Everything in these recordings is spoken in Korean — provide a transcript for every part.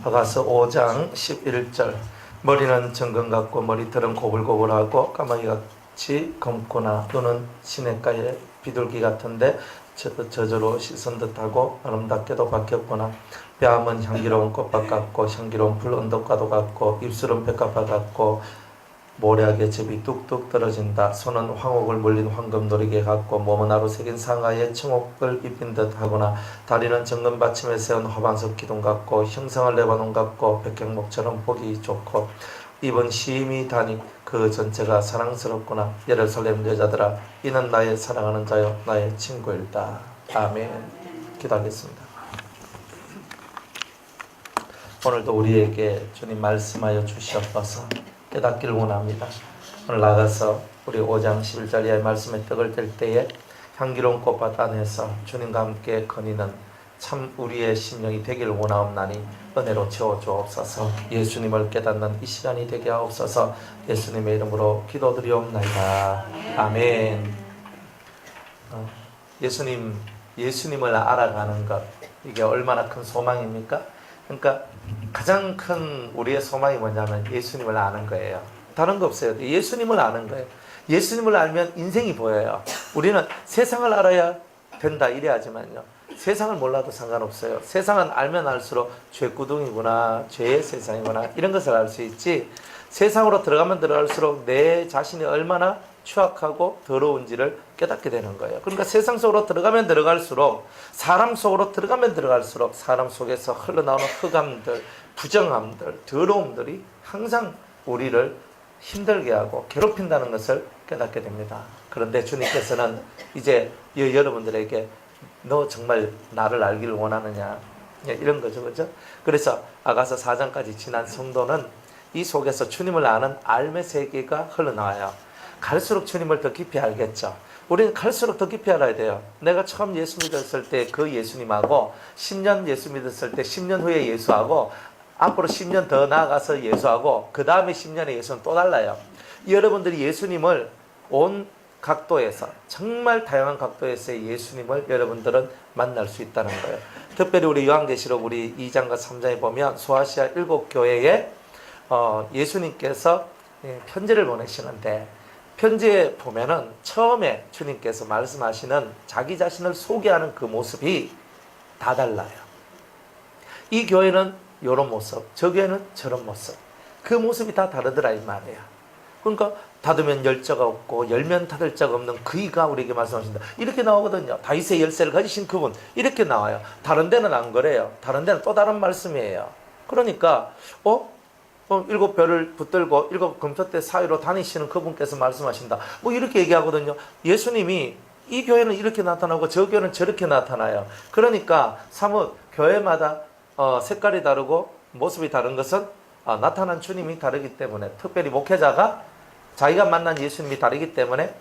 아가서 5장 11절. 머리는 정금 같고 머리털은 고불고불하고 까마귀같이 검거나 눈은 시냇가의 비둘기 같은데 저절로 씻은 듯하고 아름답게도 바뀌었구나. 뺨은 향기로운 꽃밭 같고 향기로운 풀 언덕과도 같고 입술은 백합화 같고 모래하게 즙이 뚝뚝 떨어진다. 손은 황옥을 물린 황금노리개 같고 몸은 하루 새긴 상하에 청옥을 입힌 듯하구나. 다리는 정금 받침에 세운 화반석 기둥 같고 형성을 레바논 같고 백향목처럼 보기 좋고 입은 심이 다니 그 전체가 사랑스럽구나. 예루살렘 여자들아, 이는 나의 사랑하는 자요 나의 친구일다. 아멘. 기도하겠습니다. 오늘도 우리에게 주님 말씀하여 주시옵소서. 깨닫기를 원합니다. 오늘 나가서 우리 5장 11절의 말씀에 떡을 뗄 때에 향기로운 꽃밭 안에서 주님과 함께 거니는 참 우리의 심령이 되기를 원하옵나니 은혜로 채워주옵소서. 예수님을 깨닫는 이 시간이 되게 하옵소서. 예수님의 이름으로 기도드리옵나이다. 아멘. 예수님을 알아가는 것, 이게 얼마나 큰 소망입니까? 그러니까 가장 큰 우리의 소망이 뭐냐면 예수님을 아는 거예요. 다른 거 없어요. 예수님을 아는 거예요. 예수님을 알면 인생이 보여요. 우리는 세상을 알아야 된다 이래야지만요, 세상을 몰라도 상관없어요. 세상은 알면 알수록 죄구둥이구나, 죄의 세상이구나, 이런 것을 알 수 있지, 세상으로 들어가면 들어갈수록 내 자신이 얼마나 추악하고 더러운지를 깨닫게 되는 거예요. 그러니까 세상 속으로 들어가면 들어갈수록, 사람 속으로 들어가면 들어갈수록 사람 속에서 흘러나오는 흑암들, 부정함들, 더러움들이 항상 우리를 힘들게 하고 괴롭힌다는 것을 깨닫게 됩니다. 그런데 주님께서는 이제 여러분들에게 너 정말 나를 알기를 원하느냐, 이런 거죠. 그죠? 그래서 아가서 4장까지 지난 성도는 이 속에서 주님을 아는 알의 세계가 흘러나와요. 갈수록 주님을 더 깊이 알겠죠. 우리는 갈수록 더 깊이 알아야 돼요. 내가 처음 예수 믿었을 때 그 예수님하고 10년 예수 믿었을 때 10년 후에 예수하고 앞으로 10년 더 나아가서 예수하고 그 다음에 10년의 예수는 또 달라요. 여러분들이 예수님을 온 각도에서, 정말 다양한 각도에서의 예수님을 여러분들은 만날 수 있다는 거예요. 특별히 우리 요한계시록 우리 2장과 3장에 보면 소아시아 7교회에 예수님께서 편지를 보내시는데, 편지에 보면은 처음에 주님께서 말씀하시는 자기 자신을 소개하는 그 모습이 다 달라요. 이 교회는 이런 모습, 저 교회는 저런 모습, 그 모습이 다 다르더라 이 말이에요. 그러니까 닫으면 열자가 없고 열면 닫을 자가 없는 그이가 우리에게 말씀하신다, 이렇게 나오거든요. 다윗의 열쇠를 가지신 그분, 이렇게 나와요. 다른 데는 안 그래요. 다른 데는 또 다른 말씀이에요. 그러니까 7별을 붙들고 7 금토대 사이로 다니시는 그분께서 말씀하신다, 이렇게 얘기하거든요. 예수님이 이 교회는 이렇게 나타나고 저 교회는 저렇게 나타나요. 그러니까 사뭇 교회마다 색깔이 다르고 모습이 다른 것은 나타난 주님이 다르기 때문에, 특별히 목회자가 자기가 만난 예수님이 다르기 때문에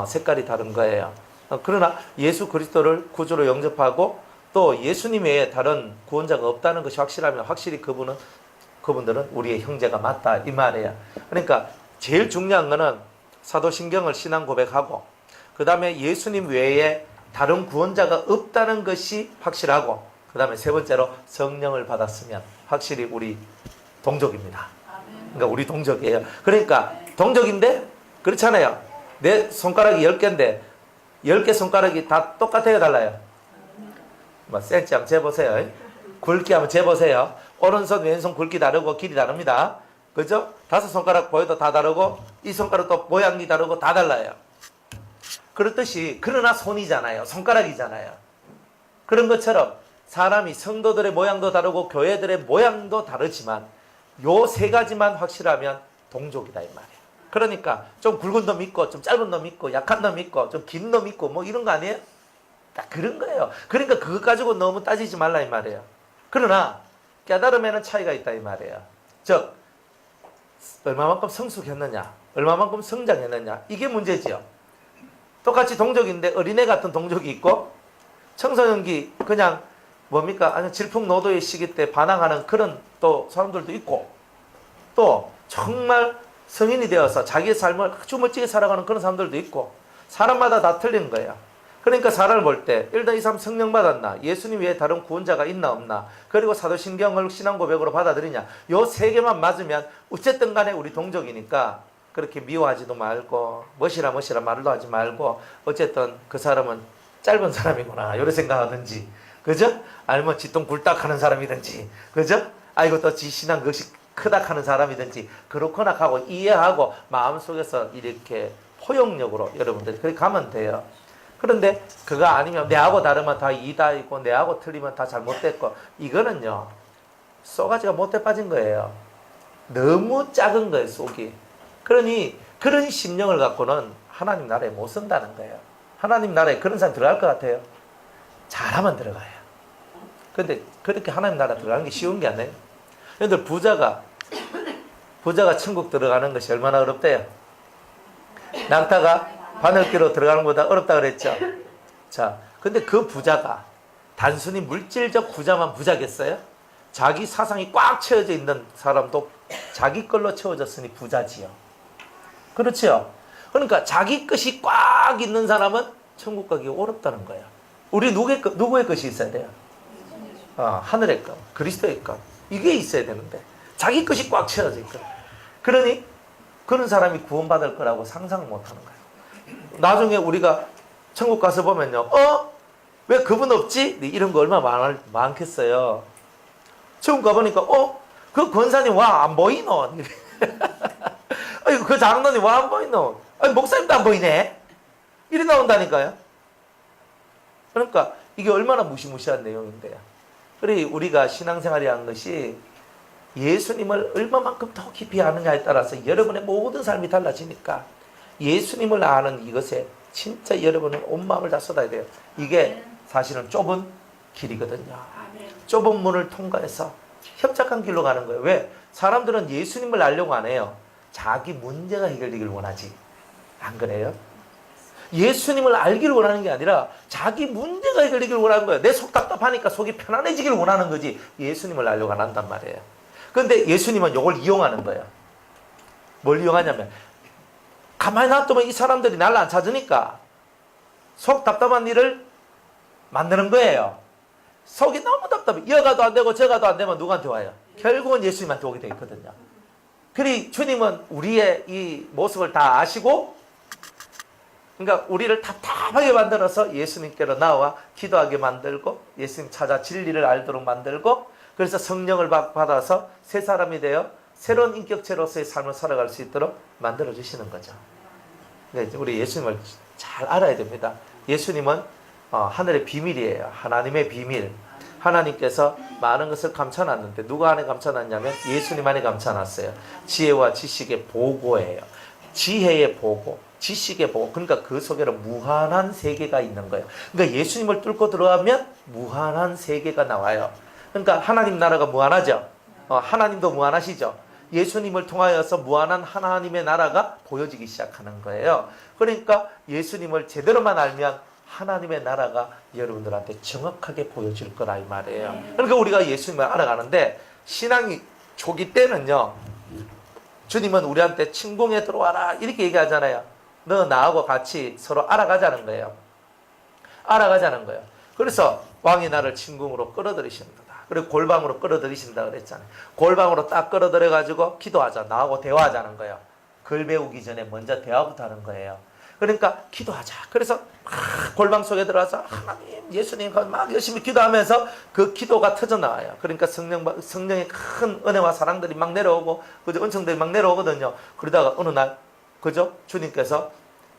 색깔이 다른 거예요. 그러나 예수 그리스도를 구주로 영접하고 또 예수님 외에 다른 구원자가 없다는 것이 확실하면 확실히 그분들은 우리의 형제가 맞다 이 말이에요. 그러니까 제일 중요한 거는 사도신경을 신앙 고백하고, 그 다음에 예수님 외에 다른 구원자가 없다는 것이 확실하고, 그 다음에 세 번째로 성령을 받았으면 확실히 우리 동족입니다. 그러니까 우리 동족이에요. 그러니까 동족인데 그렇잖아요. 내 손가락이 10개인데 10개 손가락이 다 똑같아요, 달라요? 센치 한번 재보세요. 굵기 한번 재보세요. 오른손 왼손 굵기 다르고 길이 다릅니다. 그죠? 5손가락 보여도 다 다르고 이 손가락도 모양이 다르고 다 달라요. 그렇듯이, 그러나 손이잖아요. 손가락이잖아요. 그런 것처럼 사람이, 성도들의 모양도 다르고 교회들의 모양도 다르지만 요 세 가지만 확실하면 동족이다 이 말이에요. 그러니까 좀 굵은 놈 있고 좀 짧은 놈 있고 약한 놈 있고 좀 긴 놈 있고 이런 거 아니에요? 딱 그런 거예요. 그러니까 그것 가지고 너무 따지지 말라 이 말이에요. 그러나 깨달음에는 차이가 있다 이 말이에요. 즉 얼마만큼 성숙했느냐, 얼마만큼 성장했느냐, 이게 문제지요. 똑같이 동족인데 어린애 같은 동족이 있고 청소년기 그냥 아니 질풍노도의 시기 때 반항하는 그런 또 사람들도 있고, 또 정말 성인이 되어서 자기의 삶을 아주 멋지게 살아가는 그런 사람들도 있고, 사람마다 다 틀린 거예요. 그러니까 사람을 볼 때 1, 2, 3 성령 받았나? 예수님 외에 다른 구원자가 있나 없나? 그리고 사도신경을 신앙 고백으로 받아들이냐? 요 세 개만 맞으면 어쨌든 간에 우리 동족이니까 그렇게 미워하지도 말고 멋이라 말도 하지 말고 어쨌든 그 사람은 짧은 사람이구나 이런 생각하든지, 그죠? 아니면 지똥 굴딱 하는 사람이든지, 그죠? 아이고 또 지 신앙 그것이 크다 하는 사람이든지 그렇거나 하고 이해하고 마음속에서 이렇게 포용력으로 여러분들이 그렇게 가면 돼요. 그런데 그거 아니면 내하고 다르면 다 이다 있고 내하고 틀리면 다 잘못됐고, 이거는요 쏘가지가 못돼 빠진 거예요. 너무 작은 거예요, 속이. 그러니 그런 심령을 갖고는 하나님 나라에 못 쓴다는 거예요. 하나님 나라에 그런 사람 들어갈 것 같아요? 잘하면 들어가요. 근데 그렇게 하나님 나라 들어가는 게 쉬운 게 아니에요. 그런데 부자가 천국 들어가는 것이 얼마나 어렵대요. 낙타가 바늘기로 들어가는 것보다 어렵다 그랬죠. 자, 근데 그 부자가 단순히 물질적 부자만 부자겠어요? 자기 사상이 꽉 채워져 있는 사람도 자기 걸로 채워졌으니 부자지요. 그렇죠? 그러니까 자기 것이 꽉 있는 사람은 천국 가기 어렵다는 거예요. 우리 누구의 것이 있어야 돼요? 하늘의 것, 그리스도의 것. 이게 있어야 되는데 자기 것이 꽉 채워져 있거든. 그러니 그런 사람이 구원받을 거라고 상상을 못하는 거예요. 나중에 우리가 천국 가서 보면요, 왜 그분 없지? 이런 거 얼마나 많겠어요. 천국 가보니까 그 권사님 와 안 보이노? 아이고 그 장로님 와 안 보이노? 아니 목사님도 안 보이네? 이리 나온다니까요. 그러니까 이게 얼마나 무시무시한 내용인데요. 그래 우리가 신앙생활이 한 것이 예수님을 얼마만큼 더 깊이 아느냐에 따라서 여러분의 모든 삶이 달라지니까 예수님을 아는 이것에 진짜 여러분은 온 마음을 다 쏟아야 돼요. 이게 사실은 좁은 길이거든요. 좁은 문을 통과해서 협착한 길로 가는 거예요. 왜? 사람들은 예수님을 알려고 안 해요. 자기 문제가 해결되길 원하지. 안 그래요? 예수님을 알기를 원하는 게 아니라 자기 문제가 해결되길 원하는 거예요. 내 속 답답하니까 속이 편안해지길 원하는 거지 예수님을 알려고 안 한단 말이에요. 그런데 예수님은 이걸 이용하는 거예요. 뭘 이용하냐면 가만히 놔두면 이 사람들이 나를 안 찾으니까 속 답답한 일을 만드는 거예요. 속이 너무 답답해. 이어가도 안 되고 저가도 안 되면 누구한테 와요? 결국은 예수님한테 오게 돼 있거든요. 그리 주님은 우리의 이 모습을 다 아시고, 그러니까 우리를 답답하게 만들어서 예수님께로 나와 기도하게 만들고 예수님 찾아 진리를 알도록 만들고, 그래서 성령을 받아서 새 사람이 되어 새로운 인격체로서의 삶을 살아갈 수 있도록 만들어 주시는 거죠. 그러니까 우리 예수님을 잘 알아야 됩니다. 예수님은 하늘의 비밀이에요. 하나님의 비밀. 하나님께서 많은 것을 감춰놨는데 누가 안에 감춰놨냐면 예수님 안에 감춰놨어요. 지혜와 지식의 보고예요. 지혜의 보고, 지식의 보고. 그러니까 그 속에는 무한한 세계가 있는 거예요. 그러니까 예수님을 뚫고 들어가면 무한한 세계가 나와요. 그러니까 하나님 나라가 무한하죠. 하나님도 무한하시죠. 예수님을 통하여서 무한한 하나님의 나라가 보여지기 시작하는 거예요. 그러니까 예수님을 제대로만 알면 하나님의 나라가 여러분들한테 정확하게 보여질 거라 이 말이에요. 그러니까 우리가 예수님을 알아가는데 신앙이 초기 때는요, 주님은 우리한테 침공에 들어와라 이렇게 얘기하잖아요. 너 나하고 같이 서로 알아가자는 거예요. 알아가자는 거예요. 그래서 왕이 나를 침공으로 끌어들이십니다. 그리고 골방으로 끌어들이신다 그랬잖아요. 골방으로 딱 끌어들여가지고 기도하자. 나하고 대화하자는 거예요. 글 배우기 전에 먼저 대화부터 하는 거예요. 그러니까 기도하자. 그래서 막 골방 속에 들어가서 하나님, 예수님 막 열심히 기도하면서 그 기도가 터져나와요. 그러니까 성령의 큰 은혜와 사랑들이 막 내려오고, 그죠? 은총들이 막 내려오거든요. 그러다가 어느 날, 그죠? 주님께서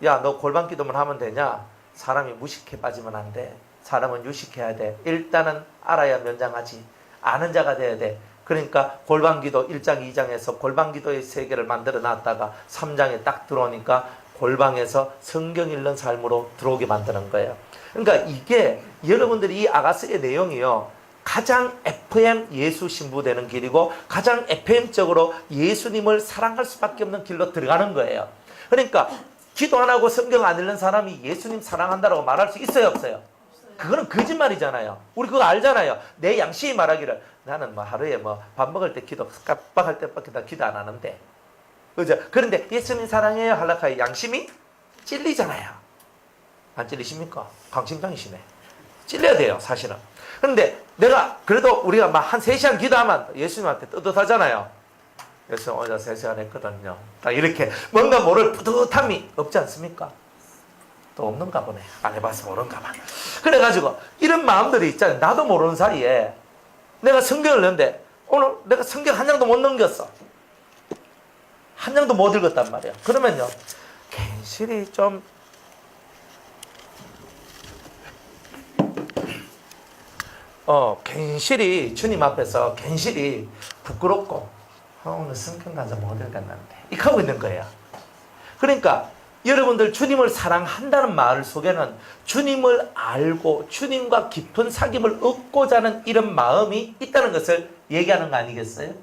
야, 너 골방 기도만 하면 되냐? 사람이 무식해 빠지면 안 돼. 사람은 유식해야 돼. 일단은 알아야 면장하지. 아는 자가 돼야 돼. 그러니까 골방기도 1장 2장에서 골방기도의 세계를 만들어 놨다가 3장에 딱 들어오니까 골방에서 성경 읽는 삶으로 들어오게 만드는 거예요. 그러니까 이게 여러분들이 이 아가스의 내용이요, 가장 FM 예수 신부되는 길이고 가장 FM적으로 예수님을 사랑할 수밖에 없는 길로 들어가는 거예요. 그러니까 기도 안 하고 성경 안 읽는 사람이 예수님 사랑한다고 말할 수 있어요, 없어요? 그거는 거짓말이잖아요. 우리 그거 알잖아요. 내 양심이 말하기를 나는 뭐 하루에 뭐 밥 먹을 때 기도 깜빡할 때밖에 다 기도 안 하는데, 그죠? 그런데 예수님 사랑해요 할라카의 양심이 찔리잖아요. 안 찔리십니까? 강심장이시네. 찔려야 돼요, 사실은. 그런데 내가 그래도 우리가 막 한 3시간 기도하면 예수님한테 뜨뜻하잖아요. 예수님 오늘 3시간 했거든요. 딱 이렇게 뭔가 모를 뿌듯함이 없지 않습니까? 또 없는가 보네. 안 해봐서 모르는가 봐. 그래가지고 이런 마음들이 있잖아요. 나도 모르는 사이에 내가 성경을 읽는데 오늘 내가 성경 한 장도 못 넘겼어. 한 장도 못 읽었단 말이야. 그러면요, 괜시리 좀 괜시리 주님 앞에서 괜시리 부끄럽고 오늘 성경 가서 못 읽었는데 이렇게 하고 있는 거예요. 그러니까 여러분들 주님을 사랑한다는 말 속에는 주님을 알고 주님과 깊은 사귐을 얻고자 하는 이런 마음이 있다는 것을 얘기하는 거 아니겠어요?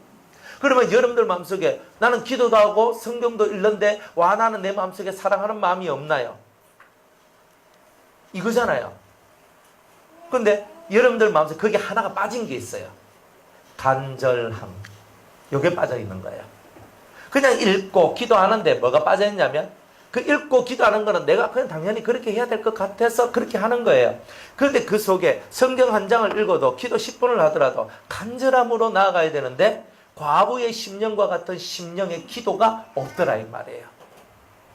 그러면 여러분들 마음속에 나는 기도도 하고 성경도 읽는데 와 나는 내 마음속에 사랑하는 마음이 없나요? 이거잖아요. 그런데 여러분들 마음속에 거기 하나가 빠진 게 있어요. 간절함. 요게 빠져 있는 거예요. 그냥 읽고 기도하는데 뭐가 빠져 있냐면 그 읽고 기도하는 거는 내가 그냥 당연히 그렇게 해야 될 것 같아서 그렇게 하는 거예요. 그런데 그 속에 성경 한 장을 읽어도 기도 10분을 하더라도 간절함으로 나아가야 되는데 과부의 심령과 같은 심령의 기도가 없더라 이 말이에요.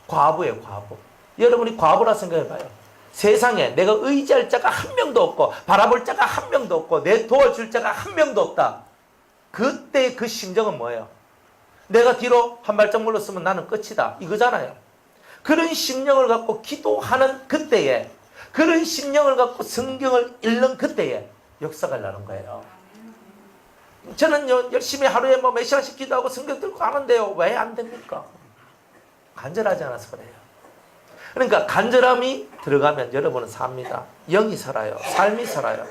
과부예요, 과부. 여러분이 과부라 생각해봐요. 세상에 내가 의지할 자가 한 명도 없고 바라볼 자가 한 명도 없고 내 도와줄 자가 한 명도 없다. 그때 그 심정은 뭐예요? 내가 뒤로 한 발짝 물러서면 나는 끝이다. 이거잖아요. 그런 심령을 갖고 기도하는 그때에, 그런 심령을 갖고 성경을 읽는 그때에 역사가 나는 거예요. 저는요, 열심히 하루에 뭐 몇 시간씩 기도하고 성경 들고 하는데요. 왜 안 됩니까? 간절하지 않아서 그래요. 그러니까 간절함이 들어가면 여러분은 삽니다. 영이 살아요. 삶이 살아요.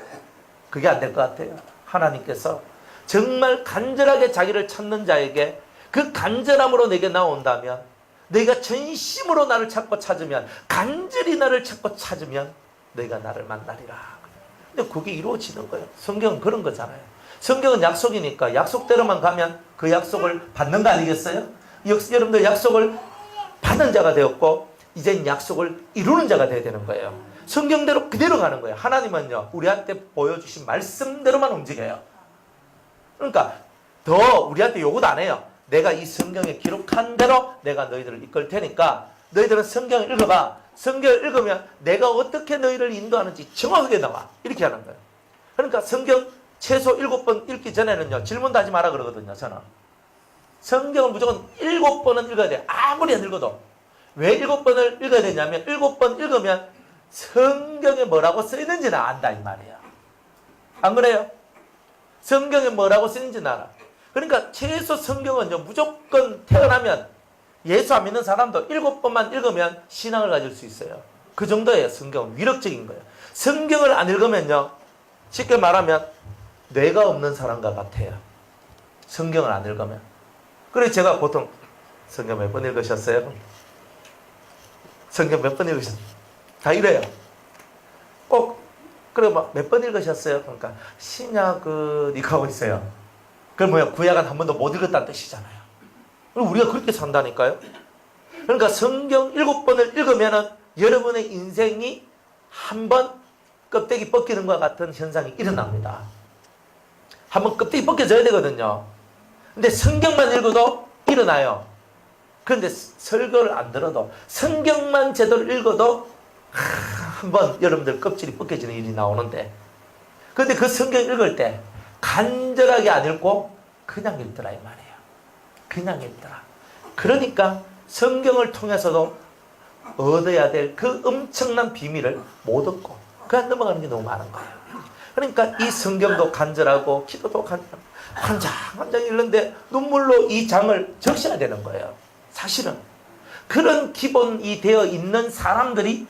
그게 안 될 것 같아요. 하나님께서 정말 간절하게 자기를 찾는 자에게 그 간절함으로 내게 나온다면, 너희가 전심으로 나를 찾고 찾으면, 간절히 나를 찾고 찾으면 너희가 나를 만나리라. 근데 그게 이루어지는 거예요. 성경은 그런 거잖아요. 성경은 약속이니까 약속대로만 가면 그 약속을 받는 거 아니겠어요? 여러분들 약속을 받는 자가 되었고 이젠 약속을 이루는 자가 되어야 되는 거예요. 성경대로 그대로 가는 거예요. 하나님은요, 우리한테 보여주신 말씀대로만 움직여요. 그러니까 더 우리한테 요구도 안 해요. 내가 이 성경에 기록한 대로 내가 너희들을 이끌 테니까 너희들은 성경을 읽어봐. 성경을 읽으면 내가 어떻게 너희를 인도하는지 정확하게 나와. 이렇게 하는 거예요. 그러니까 성경 최소 7번 읽기 전에는요, 질문도 하지 마라 그러거든요, 저는. 성경을 무조건 7번은 읽어야 돼요. 아무리 안 읽어도. 왜 7번을 읽어야 되냐면 7번 읽으면 성경에 뭐라고 써있는지는 안다 이 말이에요. 안 그래요? 성경에 뭐라고 쓰는지는 알아. 그러니까 최소 성경은요, 무조건 태어나면 예수 안 믿는 사람도 7번만 읽으면 신앙을 가질 수 있어요. 그 정도예요. 성경은 위력적인 거예요. 성경을 안 읽으면요, 쉽게 말하면 뇌가 없는 사람과 같아요. 성경을 안 읽으면. 그래서 제가 보통 성경 몇 번 읽으셨어요? 성경 몇 번 읽으셨어요? 다 이래요. 꼭 그래 막 몇 번 읽으셨어요? 그러니까 신약은 이거 하고 있어요. 그럼 뭐야? 구약은 한 번도 못 읽었다는 뜻이잖아요. 그럼 우리가 그렇게 산다니까요. 그러니까 성경 7번을 읽으면은 여러분의 인생이 한 번 껍데기 벗기는 것과 같은 현상이 일어납니다. 한번 껍데기 벗겨져야 되거든요. 근데 성경만 읽어도 일어나요. 그런데 설교를 안 들어도 성경만 제대로 읽어도 한번 여러분들 껍질이 벗겨지는 일이 나오는데, 그런데 그 성경 읽을 때 간절하게 안 읽고 그냥 읽더라 이 말이에요. 그냥 읽더라. 그러니까 성경을 통해서도 얻어야 될 그 엄청난 비밀을 못 얻고 그냥 넘어가는 게 너무 많은 거예요. 그러니까 이 성경도 간절하고 기도도 간절하고 한 장 한 장 읽는데 눈물로 이 장을 적셔야 되는 거예요. 사실은 그런 기본이 되어 있는 사람들이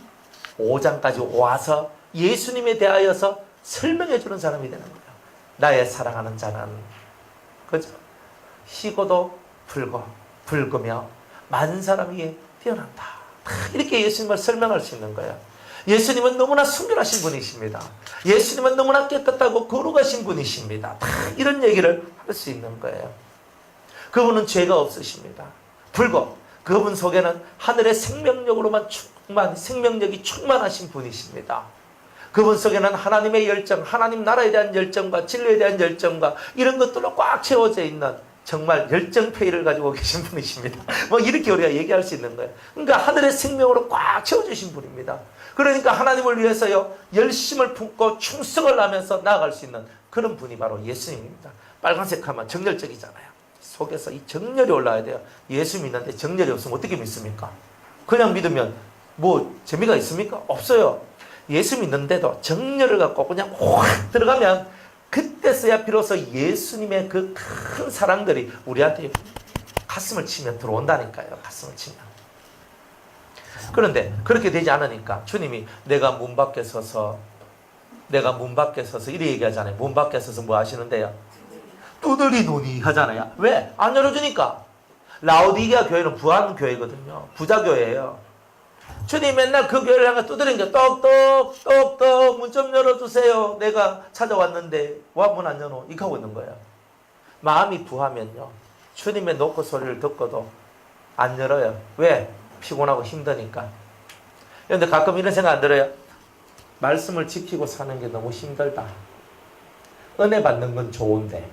5장까지 와서 예수님에 대하여서 설명해 주는 사람이 되는 거예요. 나의 사랑하는 자는 그죠? 희고도 붉으며 많은 사람 위에 뛰어난다. 이렇게 예수님을 설명할 수 있는 거예요. 예수님은 너무나 순결하신 분이십니다. 예수님은 너무나 깨끗하고 거룩하신 분이십니다. 다 이런 얘기를 할 수 있는 거예요. 그분은 죄가 없으십니다. 그분 속에는 하늘의 생명력으로만 충만, 생명력이 충만하신 분이십니다. 그분 속에는 하나님의 열정, 하나님 나라에 대한 열정과 진리에 대한 열정과 이런 것들로 꽉 채워져 있는 정말 열정페이를 가지고 계신 분이십니다. 뭐 이렇게 우리가 얘기할 수 있는 거예요. 그러니까 하늘의 생명으로 꽉 채워주신 분입니다. 그러니까 하나님을 위해서요 열심을 품고 충성을 하면서 나아갈 수 있는 그런 분이 바로 예수님입니다. 빨간색 하면 정열적이잖아요. 속에서 이 정열이 올라야 돼요. 예수 믿는데 정열이 없으면 어떻게 믿습니까? 그냥 믿으면 뭐 재미가 있습니까? 없어요. 예수 믿는데도 정열을 갖고 그냥 확 들어가면 그때서야 비로소 예수님의 그 큰 사랑들이 우리한테 가슴을 치면 들어온다니까요. 가슴을 치면. 그런데 그렇게 되지 않으니까 주님이 내가 문 밖에 서서 이래 얘기하잖아요. 문 밖에 서서 뭐 하시는데요? 두드리노니 하잖아요. 왜? 안 열어주니까. 라오디게아 교회는 부안교회거든요. 부자교회예요. 주님 맨날 그 교회를 향해 두드리는 게 똑똑 문 좀 열어주세요. 내가 찾아왔는데 와 문 안 열어. 이렇게 하고 있는 거예요. 마음이 부하면요 주님의 노크 소리를 듣고도 안 열어요. 왜? 피곤하고 힘드니까. 그런데 가끔 이런 생각 안 들어요? 말씀을 지키고 사는 게 너무 힘들다. 은혜 받는 건 좋은데,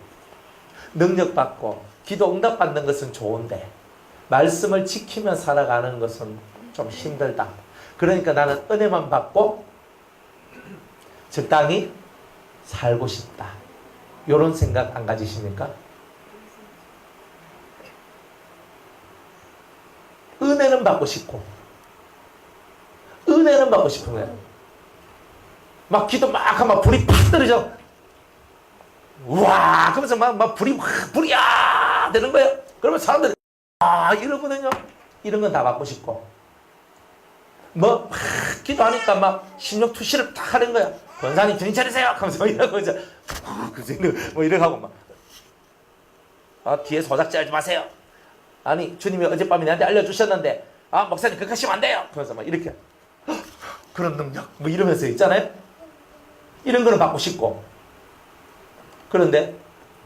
능력 받고 기도 응답 받는 것은 좋은데 말씀을 지키며 살아가는 것은 좀 힘들다. 그러니까 나는 은혜만 받고 적당히 살고 싶다. 이런 생각 안 가지십니까? 은혜는 받고 싶고 은혜는 받고 싶은 거예요. 막 기도 막 하면 불이 팍 떨어져. 우와 그러면서 막 불이야 되는 거예요. 그러면 사람들이 이러거든요. 이런 건 다 받고 싶고 뭐 막 기도하니까 막 심령 투시를 딱 하는 거야. 권사님 정신 차리세요 하면서 이러고 이제 뭐 이러고 하고 막 뒤에 소작지 하지 마세요. 아니 주님이 어젯밤에 나한테 알려주셨는데 목사님 그렇게 하시면 안 돼요. 그래서 막 이렇게 그런 능력 뭐 이러면서 있잖아요. 이런 거는 받고 싶고 그런데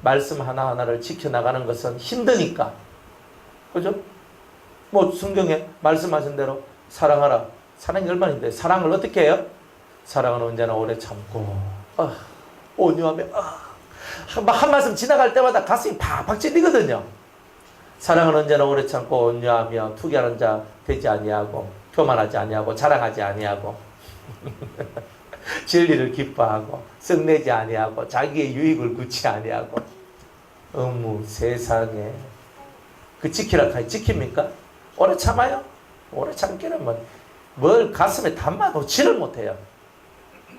말씀 하나하나를 지켜나가는 것은 힘드니까 그죠? 뭐 성경에 말씀하신 대로 사랑하라. 사랑이 얼마나 힘들어요. 사랑을 어떻게 해요? 사랑은 언제나 오래 참고 온유하며 한 말씀 지나갈 때마다 가슴이 팍팍 찔리거든요. 사랑은 언제나 오래 참고 온유하며 투기하는 자 되지 아니하고 교만하지 아니하고 자랑하지 아니하고 진리를 기뻐하고 썩내지 아니하고 자기의 유익을 구치 아니하고 어머 세상에 그 지키라 하니 지킵니까? 오래 참아요? 오래 참기는 뭘 가슴에 담아 놓지를 못해요.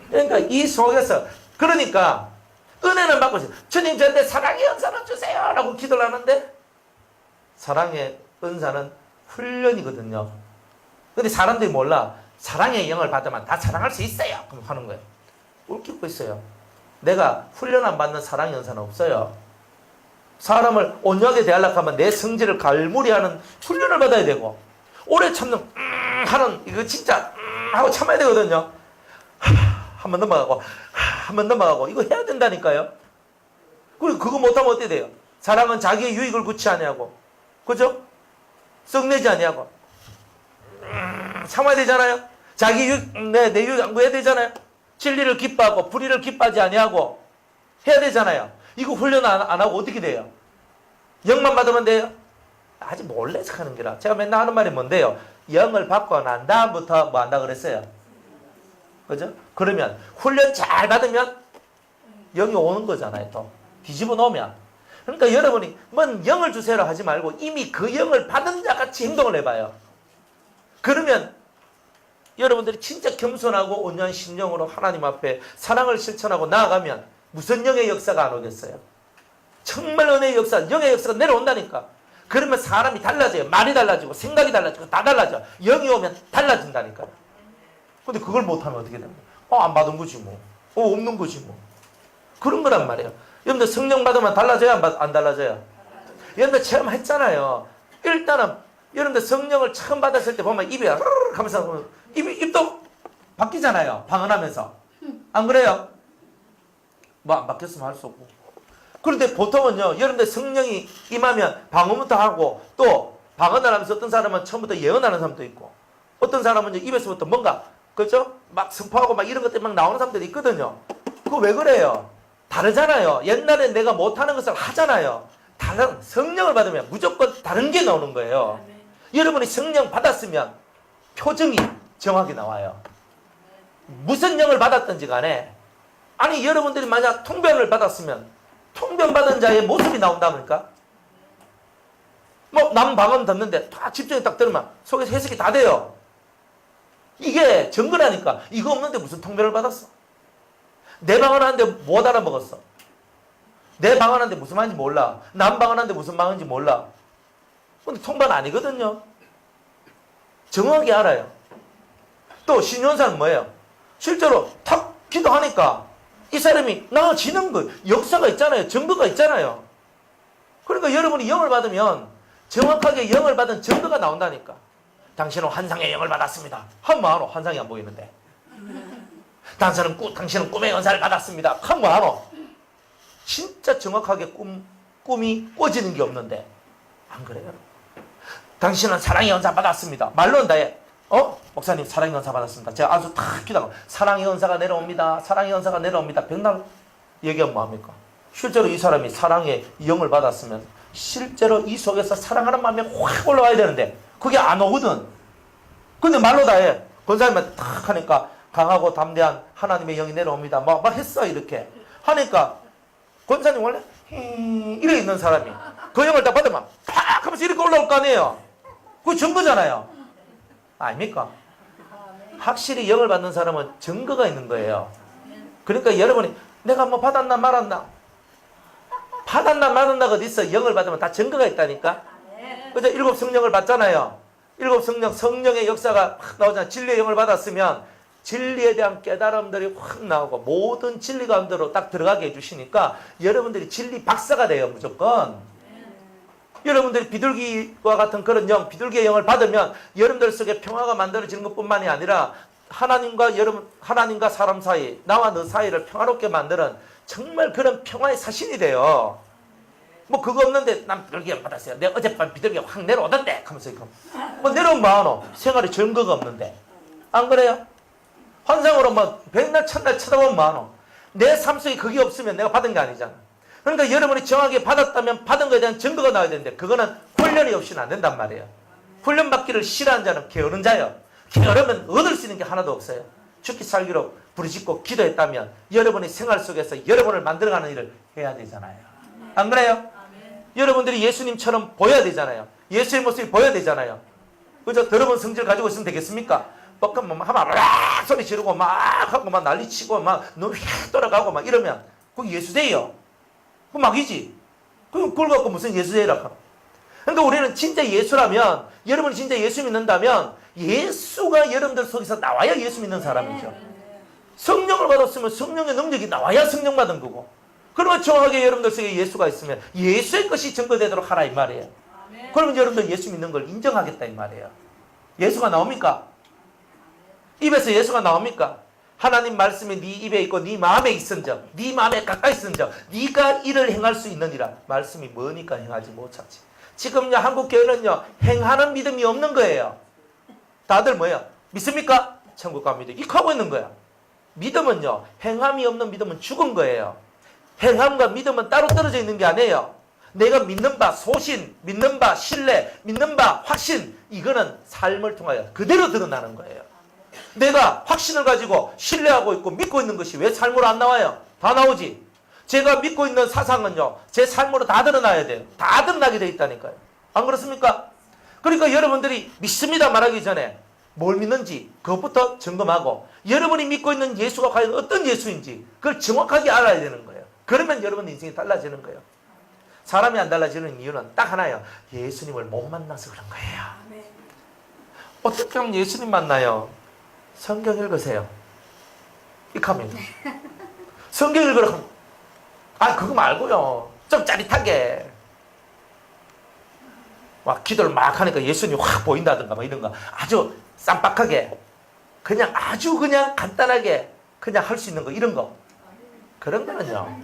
그러니까 이 속에서 그러니까 은혜는 받고 있어요. 주님 저한테 사랑의 은사는 주세요 라고 기도를 하는데 사랑의 은사는 훈련이거든요. 근데 사람들이 몰라. 사랑의 영을 받으면 다 사랑할 수 있어요. 그럼 하는 거예요. 웃기고 있어요. 내가 훈련 안 받는 사랑의 은사는 없어요. 사람을 온유하게 대하려고 하면 내 성질을 갈무리하는 훈련을 받아야 되고 오래 참는 하는 이거 진짜 하고 참아야 되거든요. 한 번 넘어가고 한 번 넘어가고 이거 해야 된다니까요. 그리고 그거 못하면 어떻게 돼요? 사랑은 자기의 유익을 구치 아니하고 그죠? 썩내지 아니하고 참아야 되잖아요. 자기 유익 내 유익 안 구해야 되잖아요. 진리를 기뻐하고 불의를 기뻐하지 아니하고 해야 되잖아요. 이거 훈련 안 하고 어떻게 돼요? 영만 받으면 돼요? 아직 몰래 하는 게라. 제가 맨날 하는 말이 뭔데요? 영을 받고 난 다음부터 뭐 한다 그랬어요? 그죠? 그러면 훈련 잘 받으면 영이 오는 거잖아요. 또 뒤집어 놓으면. 그러니까 여러분이 뭔 영을 주세요 하지 말고 이미 그 영을 받은 자 같이 행동을 해봐요. 그러면 여러분들이 진짜 겸손하고 온유한 심령으로 하나님 앞에 사랑을 실천하고 나아가면 무슨 영의 역사가 안 오겠어요? 정말 은혜의 역사, 영의 역사가 내려온다니까. 그러면 사람이 달라져요. 말이 달라지고 생각이 달라지고 다 달라져. 영이 오면 달라진다니까요. 근데 그걸 못하면 어떻게 됩니까? 안 받은 거지 뭐. 없는 거지 뭐. 그런 거란 말이에요. 여러분들 성령 받으면 달라져요? 안 달라져요? 여러분들 체험했잖아요. 일단은 여러분들 성령을 처음 받았을 때 보면 입이 르르 하면서 입도 바뀌잖아요. 방언하면서. 안 그래요? 뭐 안 바뀌었으면 할 수 없고. 그런데 보통은요. 여러분들 성령이 임하면 방언부터 하고 또 방언을 하면서 어떤 사람은 처음부터 예언하는 사람도 있고 어떤 사람은 입에서부터 뭔가 그죠? 막 선포하고 막 이런 것들이 막 나오는 사람들이 있거든요. 그거 왜 그래요? 다르잖아요. 옛날에 내가 못하는 것을 하잖아요. 다른 성령을 받으면 무조건 다른 게 나오는 거예요. 여러분이 성령 받았으면 표정이 정확히 나와요. 무슨 영을 받았든지 간에 아니 여러분들이 만약 통변을 받았으면 통변 받은 자의 모습이 나온다니까. 뭐 남 방언 듣는데 다 집중이 딱 들으면 속에서 해석이 다 돼요. 이게 증거라니까. 이거 없는데 무슨 통변을 받았어? 내 방언 하는데 못 알아먹었어. 내 방언 하는데 무슨 말인지 몰라. 남 방언 하는데 무슨 말인지 몰라. 근데 통변 아니거든요. 정확히 알아요. 또 신윤사는 뭐예요? 실제로 탁 기도하니까 이 사람이 나아지는 거 역사가 있잖아요. 증거가 있잖아요. 그러니까 여러분이 영을 받으면 정확하게 영을 받은 증거가 나온다니까. 당신은 환상의 영을 받았습니다. 하면 안 오. 환상이 안 보이는데. 당신은 꿈의 연사를 받았습니다. 하면 안 오. 진짜 정확하게 꿈이 꿔지는 게 없는데. 안 그래요? 당신은 사랑의 연사 받았습니다. 말로는 다해. 목사님 사랑의 연사 받았습니다. 제가 아주 탁 기다려. 사랑의 연사가 내려옵니다. 사랑의 연사가 내려옵니다. 백날 얘기하면 뭐합니까? 실제로 이 사람이 사랑의 영을 받았으면 실제로 이 속에서 사랑하는 마음이 확 올라와야 되는데 그게 안 오거든. 근데 말로 다 해. 권사님한테 탁 하니까 강하고 담대한 하나님의 영이 내려옵니다. 막 했어 이렇게. 하니까 권사님 원래 이래 있는 사람이 그 영을 다 받으면 팍 하면서 이렇게 올라올 거 아니에요. 그거 증거잖아요. 아닙니까? 확실히 영을 받는 사람은 증거가 있는 거예요. 그러니까 여러분이 내가 뭐 받았나 말았나 어디 있어. 영을 받으면 다 증거가 있다니까. 그죠? 7 성령을 받잖아요. 7 성령의 역사가 확 나오잖아요. 진리의 영을 받았으면 진리에 대한 깨달음들이 확 나오고 모든 진리 가운데로 딱 들어가게 해주시니까 여러분들이 진리 박사가 돼요. 무조건. 여러분들이 비둘기와 같은 그런 영, 비둘기의 영을 받으면 여러분들 속에 평화가 만들어지는 것뿐만이 아니라 하나님과 사람 사이, 나와 너 사이를 평화롭게 만드는 정말 그런 평화의 사신이 돼요. 뭐 그거 없는데 난 비둘기 영 받았어요. 내가 어젯밤 비둘기가 확 내려오던데 하면서 뭐 내려오면 뭐하노? 생활에 증거가 없는데. 안 그래요? 환상으로 뭐 백날 천날 쳐다보면 뭐하노? 내 삶 속에 그게 없으면 내가 받은 게 아니잖아. 그러니까 여러분이 정확하게 받았다면 받은 것에 대한 증거가 나와야 되는데 그거는 훈련이 없이는 안 된단 말이에요. 훈련받기를 싫어하는 자는 게으른 자예요. 게으르면 얻을 수 있는 게 하나도 없어요. 죽기 살기로 부르짖고 기도했다면 여러분의 생활 속에서 여러분을 만들어가는 일을 해야 되잖아요. 안 그래요? 여러분들이 예수님처럼 보여야 되잖아요. 예수의 모습이 보여야 되잖아요. 그죠? 더러운 성질 가지고 있으면 되겠습니까? 뻑끔 하면 막 소리 지르고 막 하고 막 난리치고 막 눈 휙 돌아가고 막 이러면 그거 예수돼요. 그 막이지. 그걸 갖고 무슨 예수제라 하노. 그러니까 우리는 진짜 예수라면, 여러분이 진짜 예수 믿는다면 예수가 여러분들 속에서 나와야 예수 믿는 사람이죠. 성령을 받았으면 성령의 능력이 나와야 성령 받은 거고. 그러면 정확하게 여러분들 속에 예수가 있으면 예수의 것이 증거되도록 하라 이 말이에요. 그러면 여러분들 예수 믿는 걸 인정하겠다 이 말이에요. 예수가 나옵니까? 입에서 예수가 나옵니까? 하나님 말씀이 네 입에 있고 네 마음에 있은즉, 네 마음에 가까이 있은즉 네가 이를 행할 수 있느니라. 말씀이 뭐니까 행하지 못하지. 지금요 한국 교회는요 행하는 믿음이 없는 거예요. 다들 뭐예요? 믿습니까? 천국 갑니다. 이렇게 하고 있는 거야. 믿음은요 행함이 없는 믿음은 죽은 거예요. 행함과 믿음은 따로 떨어져 있는 게 아니에요. 내가 믿는 바 소신, 믿는 바 신뢰, 믿는 바 확신, 이거는 삶을 통하여 그대로 드러나는 거예요. 내가 확신을 가지고 신뢰하고 있고 믿고 있는 것이 왜 삶으로 안 나와요? 다 나오지. 제가 믿고 있는 사상은요 제 삶으로 다 드러나야 돼요. 다 드러나게 돼 있다니까요. 안 그렇습니까? 그러니까 여러분들이 믿습니다 말하기 전에 뭘 믿는지 그것부터 점검하고 여러분이 믿고 있는 예수가 과연 어떤 예수인지 그걸 정확하게 알아야 되는 거예요. 그러면 여러분 인생이 달라지는 거예요. 사람이 안 달라지는 이유는 딱 하나예요. 예수님을 못 만나서 그런 거예요. 어떻게 하면 예수님 만나요? 성경 읽으세요. 이렇게 하면 성경 읽으라 하면 그거 말고요 좀 짜릿하게 막 기도를 막 하니까 예수님이 확 보인다든가 막 이런 거 아주 쌈박하게 그냥 아주 그냥 간단하게 그냥 할 수 있는 거 이런 거 그런 거는요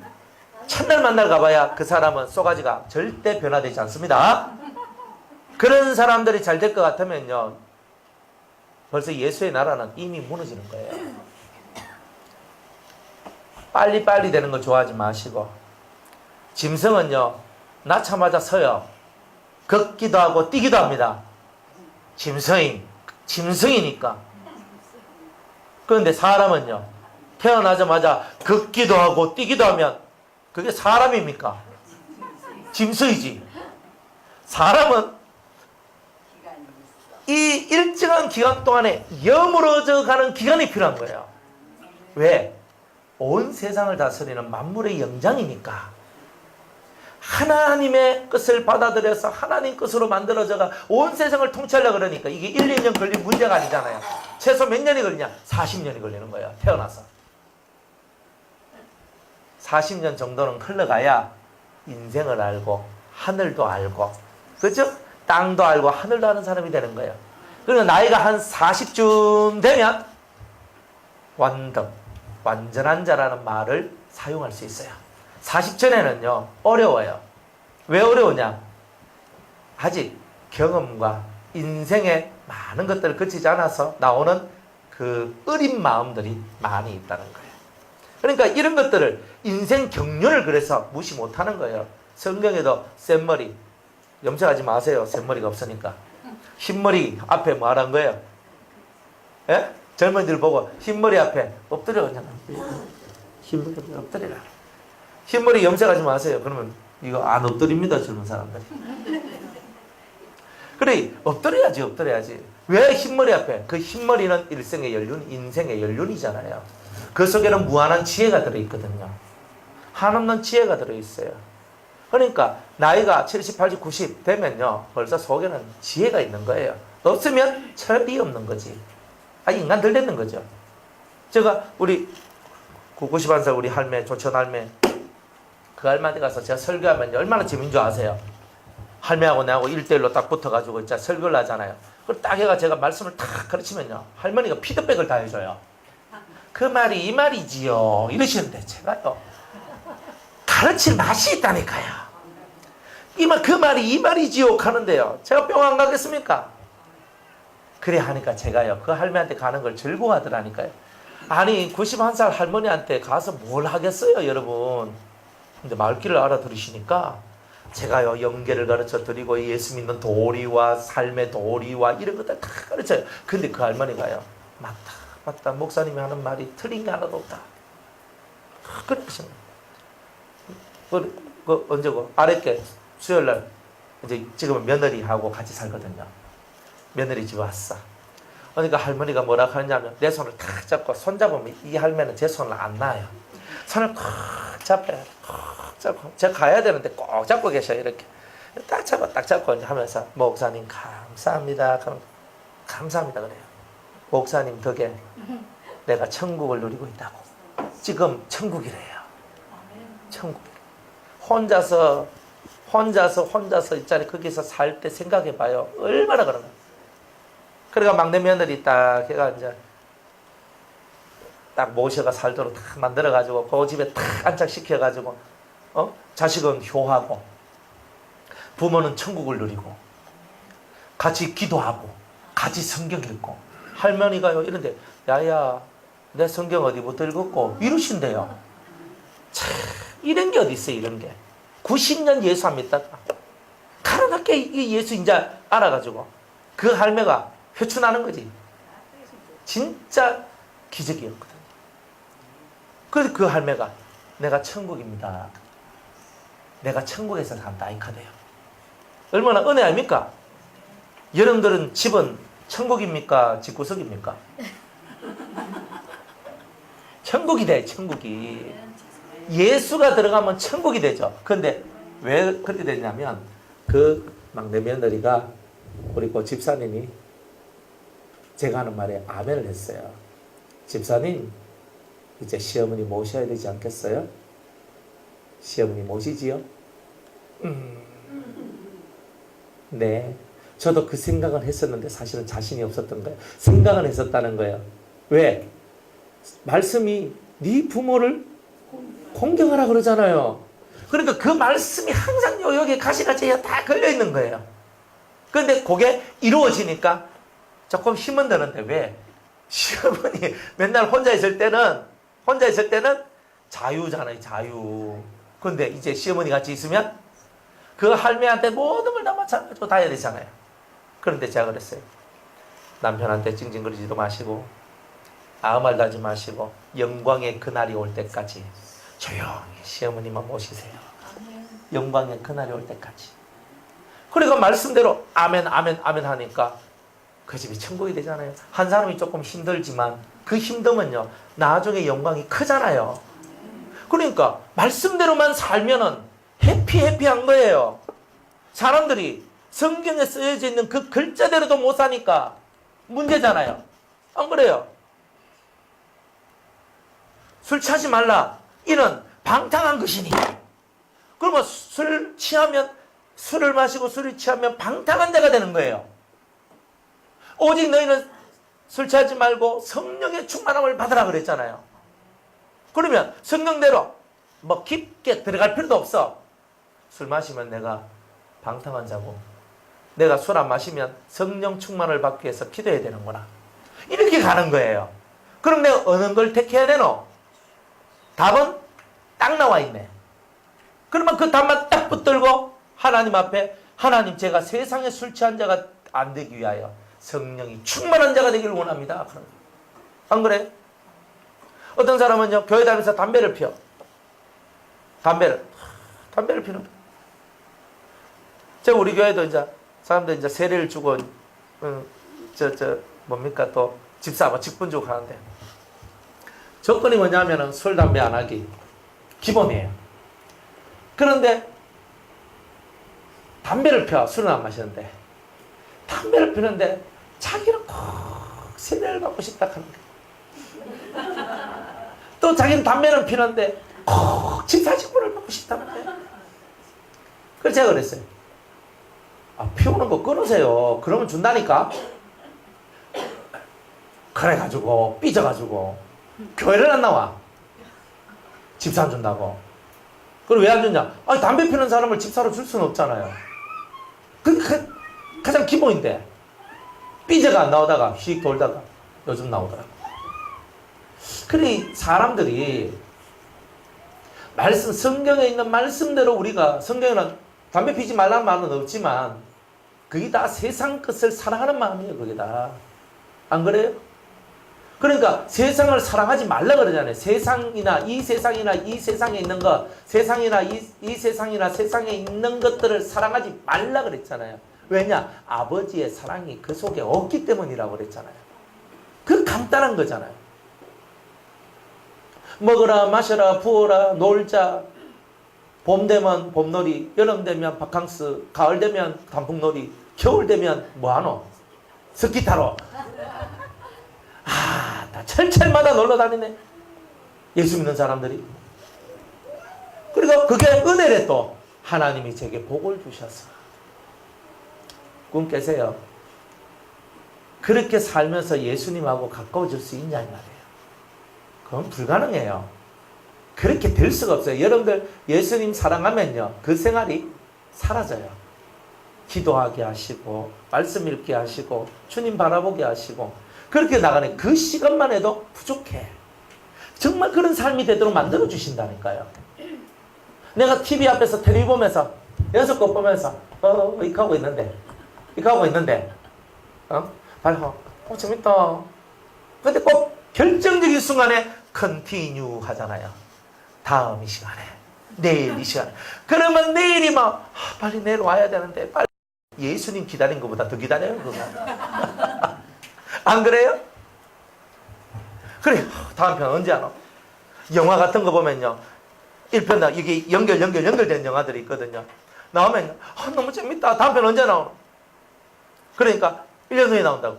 첫날 만날 가봐야 그 사람은 쏘가지가 절대 변화되지 않습니다. 그런 사람들이 잘 될 것 같으면요 벌써 예수의 나라는 이미 무너지는 거예요. 빨리빨리 되는 걸 좋아하지 마시고, 짐승은요 낳자마자 서요. 걷기도 하고 뛰기도 합니다. 짐승이니까. 그런데 사람은요 태어나자마자 걷기도 하고 뛰기도 하면 그게 사람입니까? 짐승이지. 사람은 이 일정한 기간 동안에 여물어져 가는 기간이 필요한 거예요. 왜? 온 세상을 다스리는 만물의 영장이니까. 하나님의 뜻을 받아들여서 하나님 뜻으로 만들어져가 온 세상을 통치하려고 그러니까 이게 1, 2년 걸릴 문제가 아니잖아요. 최소 몇 년이 걸리냐? 40년이 걸리는 거예요. 태어나서 40년 정도는 흘러가야 인생을 알고 하늘도 알고, 그죠? 땅도 알고 하늘도 아는 사람이 되는 거예요. 그리고 나이가 한 40쯤 되면 완전한 자라는 말을 사용할 수 있어요. 40전에는요 어려워요. 왜 어려우냐? 아직 경험과 인생의 많은 것들을 거치지 않아서 나오는 그 어린 마음들이 많이 있다는 거예요. 그러니까 이런 것들을 인생 경륜을 그래서 무시 못하는 거예요. 성경에도 센머리 염색하지 마세요. 센머리가 없으니까. 흰머리 앞에 뭐 하란 거예요? 예? 젊은이들 보고 흰머리 앞에 엎드려 그냥. 흰머리 엎드리라. 흰머리 염색하지 마세요. 그러면 이거 안 엎드립니다. 젊은 사람들이. 그래 엎드려야지. 왜 흰머리 앞에? 그 흰머리는 일생의 연륜, 인생의 연륜이잖아요. 그 속에는 무한한 지혜가 들어있거든요. 한없는 지혜가 들어있어요. 그러니까 나이가 70, 80, 90 되면요 벌써 속에는 지혜가 있는 거예요. 없으면 철이 없는 거지. 인간들 됐는 거죠. 제가 우리 91살 우리 할매, 조천 할매, 그 할머니 가서 제가 설교하면 얼마나 재밌는 줄 아세요? 할매하고 나하고 1대1로 딱 붙어가지고 진짜 설교를 하잖아요. 그걸 딱 해가 제가 말씀을 탁 가르치면요 할머니가 피드백을 다 해줘요. 그 말이 이 말이지요 이러시는데 제가요 가르칠 맛이 있다니까요. 그 말이 이 말이지요 하는데요 제가 뿅 안 가겠습니까? 그래 하니까 제가요 그 할머니한테 가는 걸 즐거워하더라니까요. 아니 91살 할머니한테 가서 뭘 하겠어요 여러분. 근데 말귀를 알아들으시니까 제가요 영계를 가르쳐 드리고 예수 믿는 도리와 삶의 도리와 이런 것들 다 가르쳐요. 근데 그 할머니가요 맞다 목사님이 하는 말이 틀린 게 하나도 없다 그러시는 거예요. 그 언제고 아랫게 수요일날 이제 지금은 며느리하고 같이 살거든요. 며느리 집에 왔어. 그러니까 할머니가 뭐라 하냐면 내 손을 탁 잡고 손 잡으면 이 할매는 제 손을 안 놔요. 손을 콕 잡아요. 콕 잡고 제가 가야 되는데 꼭 잡고 계셔요. 이렇게 딱 잡고 이제 하면서 목사님 감사합니다. 그럼 감사합니다 그래요. 목사님 덕에 내가 천국을 누리고 있다고. 지금 천국이래요. 천국. 혼자서 있잖아요. 거기서 살 때 생각해봐요. 얼마나 그런가. 그러니까 막내 며느리 딱 해가 이제 딱 모셔가 살도록 딱 만들어가지고 그 집에 딱 안착시켜가지고 자식은 효하고 부모는 천국을 누리고 같이 기도하고 같이 성경 읽고 할머니가요 이런데 야야 내 성경 어디부터 읽었고 이러신대요. 참 이런 게 어디 있어요. 이런 게 90년 예수 안 믿다가 가라앉게 이 예수 이제 알아가지고 그 할매가 회춘하는 거지. 진짜 기적이었거든요. 그래서 그 할매가 내가 천국입니다. 내가 천국에서 산다 이 카드예요. 얼마나 은혜 아닙니까? 여러분들은 집은 천국입니까? 집구석입니까? 천국이 돼. 천국이. 예수가 들어가면 천국이 되죠. 그런데 왜 그렇게 되냐면 그 막내 며느리가 우리 그 집사님이 제가 하는 말에 아멘을 했어요. 집사님 이제 시어머니 모셔야 되지 않겠어요? 시어머니 모시지요? 네. 저도 그 생각은 했었는데 사실은 자신이 없었던 거예요. 생각은 했었다는 거예요. 왜? 말씀이 네 부모를 공경하라 그러잖아요. 그러니까 그 말씀이 항상 여기에 가시가지에 다 걸려있는 거예요. 그런데 그게 이루어지니까 조금 힘은 드는데 왜? 시어머니 맨날 혼자 있을 때는 자유잖아요, 자유. 근데 이제 시어머니 같이 있으면 그 할매한테 모든 걸 다 마찬가지로 다 해야 되잖아요. 그런데 제가 그랬어요. 남편한테 찡찡거리지도 마시고 아무 말도 하지 마시고 영광의 그날이 올 때까지 조용히 시어머니만 모시세요. 영광의 그날이 올 때까지. 그리고 말씀대로 아멘 아멘 아멘 하니까 그 집이 천국이 되잖아요. 한 사람이 조금 힘들지만 그 힘듦은요 나중에 영광이 크잖아요. 그러니까 말씀대로만 살면은 해피한 거예요. 사람들이 성경에 쓰여져 있는 그 글자대로도 못 사니까 문제잖아요. 안 그래요? 술 취하지 말라. 이는 방탕한 것이니. 그러면 술을 마시고 술을 취하면 방탕한 자가 되는 거예요. 오직 너희는 술 취하지 말고 성령의 충만함을 받으라 그랬잖아요. 그러면 성령대로 뭐 깊게 들어갈 필요도 없어. 술 마시면 내가 방탕한 자고 내가 술 안 마시면 성령 충만을 받기 위해서 기도해야 되는구나. 이렇게 가는 거예요. 그럼 내가 어느 걸 택해야 되노? 답은 딱 나와 있네. 그러면 그 답만 딱 붙들고 하나님 앞에 하나님 제가 세상에 술 취한 자가 안 되기 위하여 성령이 충만한 자가 되기를 원합니다. 안 그래? 어떤 사람은요 교회 다니면서 담배를 피워. 담배를 피는 거야. 제가 우리 교회도 이제 사람들 이제 세례를 주고 뭡니까 또 집사 직분 주고 하는데 조건이 뭐냐면은 술 담배 안 하기 기본이에요. 그런데 담배를 피워. 술은 안 마시는데 담배를 피는데 자기는 꼭 세례를 받고 싶다 하는 거예요. 또 자기는 담배는 피는데 꼭 집사 직분을 받고 싶다는 거예요. 그래서 제가 그랬어요. 피우는 거 끊으세요. 그러면 준다니까. 그래가지고 삐져가지고 교회를 안 나와. 집사 안 준다고. 그리고 왜 안 주냐? 담배 피우는 사람을 집사로 줄 수는 없잖아요. 그게 가장 기본인데 삐져가 안 나오다가 휙 돌다가 요즘 나오더라고. 그래 사람들이 성경에 있는 말씀대로 우리가 성경에는 담배 피지 말라는 말은 없지만 그게 다 세상 것을 사랑하는 마음이에요. 그게 다. 안 그래요? 그러니까 세상을 사랑하지 말라 그러잖아요. 세상이나 이 세상에 있는 것, 세상이나 이 세상이나 세상에 있는 것들을 사랑하지 말라 그랬잖아요. 왜냐? 아버지의 사랑이 그 속에 없기 때문이라고 그랬잖아요. 그 간단한 거잖아요. 먹어라, 마셔라, 부어라, 놀자. 봄 되면 봄놀이, 여름 되면 바캉스, 가을 되면 단풍놀이, 겨울 되면 뭐하노? 스키 타러. 다 철철마다 놀러 다니네. 예수 믿는 사람들이. 그리고 그게 은혜래 또. 하나님이 제게 복을 주셨어. 꿈 깨세요. 그렇게 살면서 예수님하고 가까워질 수 있냐 이 말이에요. 그건 불가능해요. 그렇게 될 수가 없어요. 여러분들 예수님 사랑하면요. 그 생활이 사라져요. 기도하게 하시고 말씀 읽게 하시고 주님 바라보게 하시고 그렇게 나가는 그 시간만 해도 부족해. 정말 그런 삶이 되도록 만들어 주신다니까요. 내가 TV 앞에서 텔레비 보면서 연속곡 보면서 이렇게 하고 있는데 재밌다. 근데 꼭 결정적인 순간에 컨티뉴 하잖아요. 다음 이 시간에 내일 이 시간에 그러면 내일이 막 빨리 내일 와야 되는데 빨리 예수님 기다린 것보다 더 기다려요 그거. 안 그래요? 그래 다음 편 언제 하노? 영화 같은 거 보면요 1편 이게 연결된 영화들이 있거든요. 나오면 너무 재밌다. 다음 편 언제 나오노? 그러니까 1년 후에 나온다고.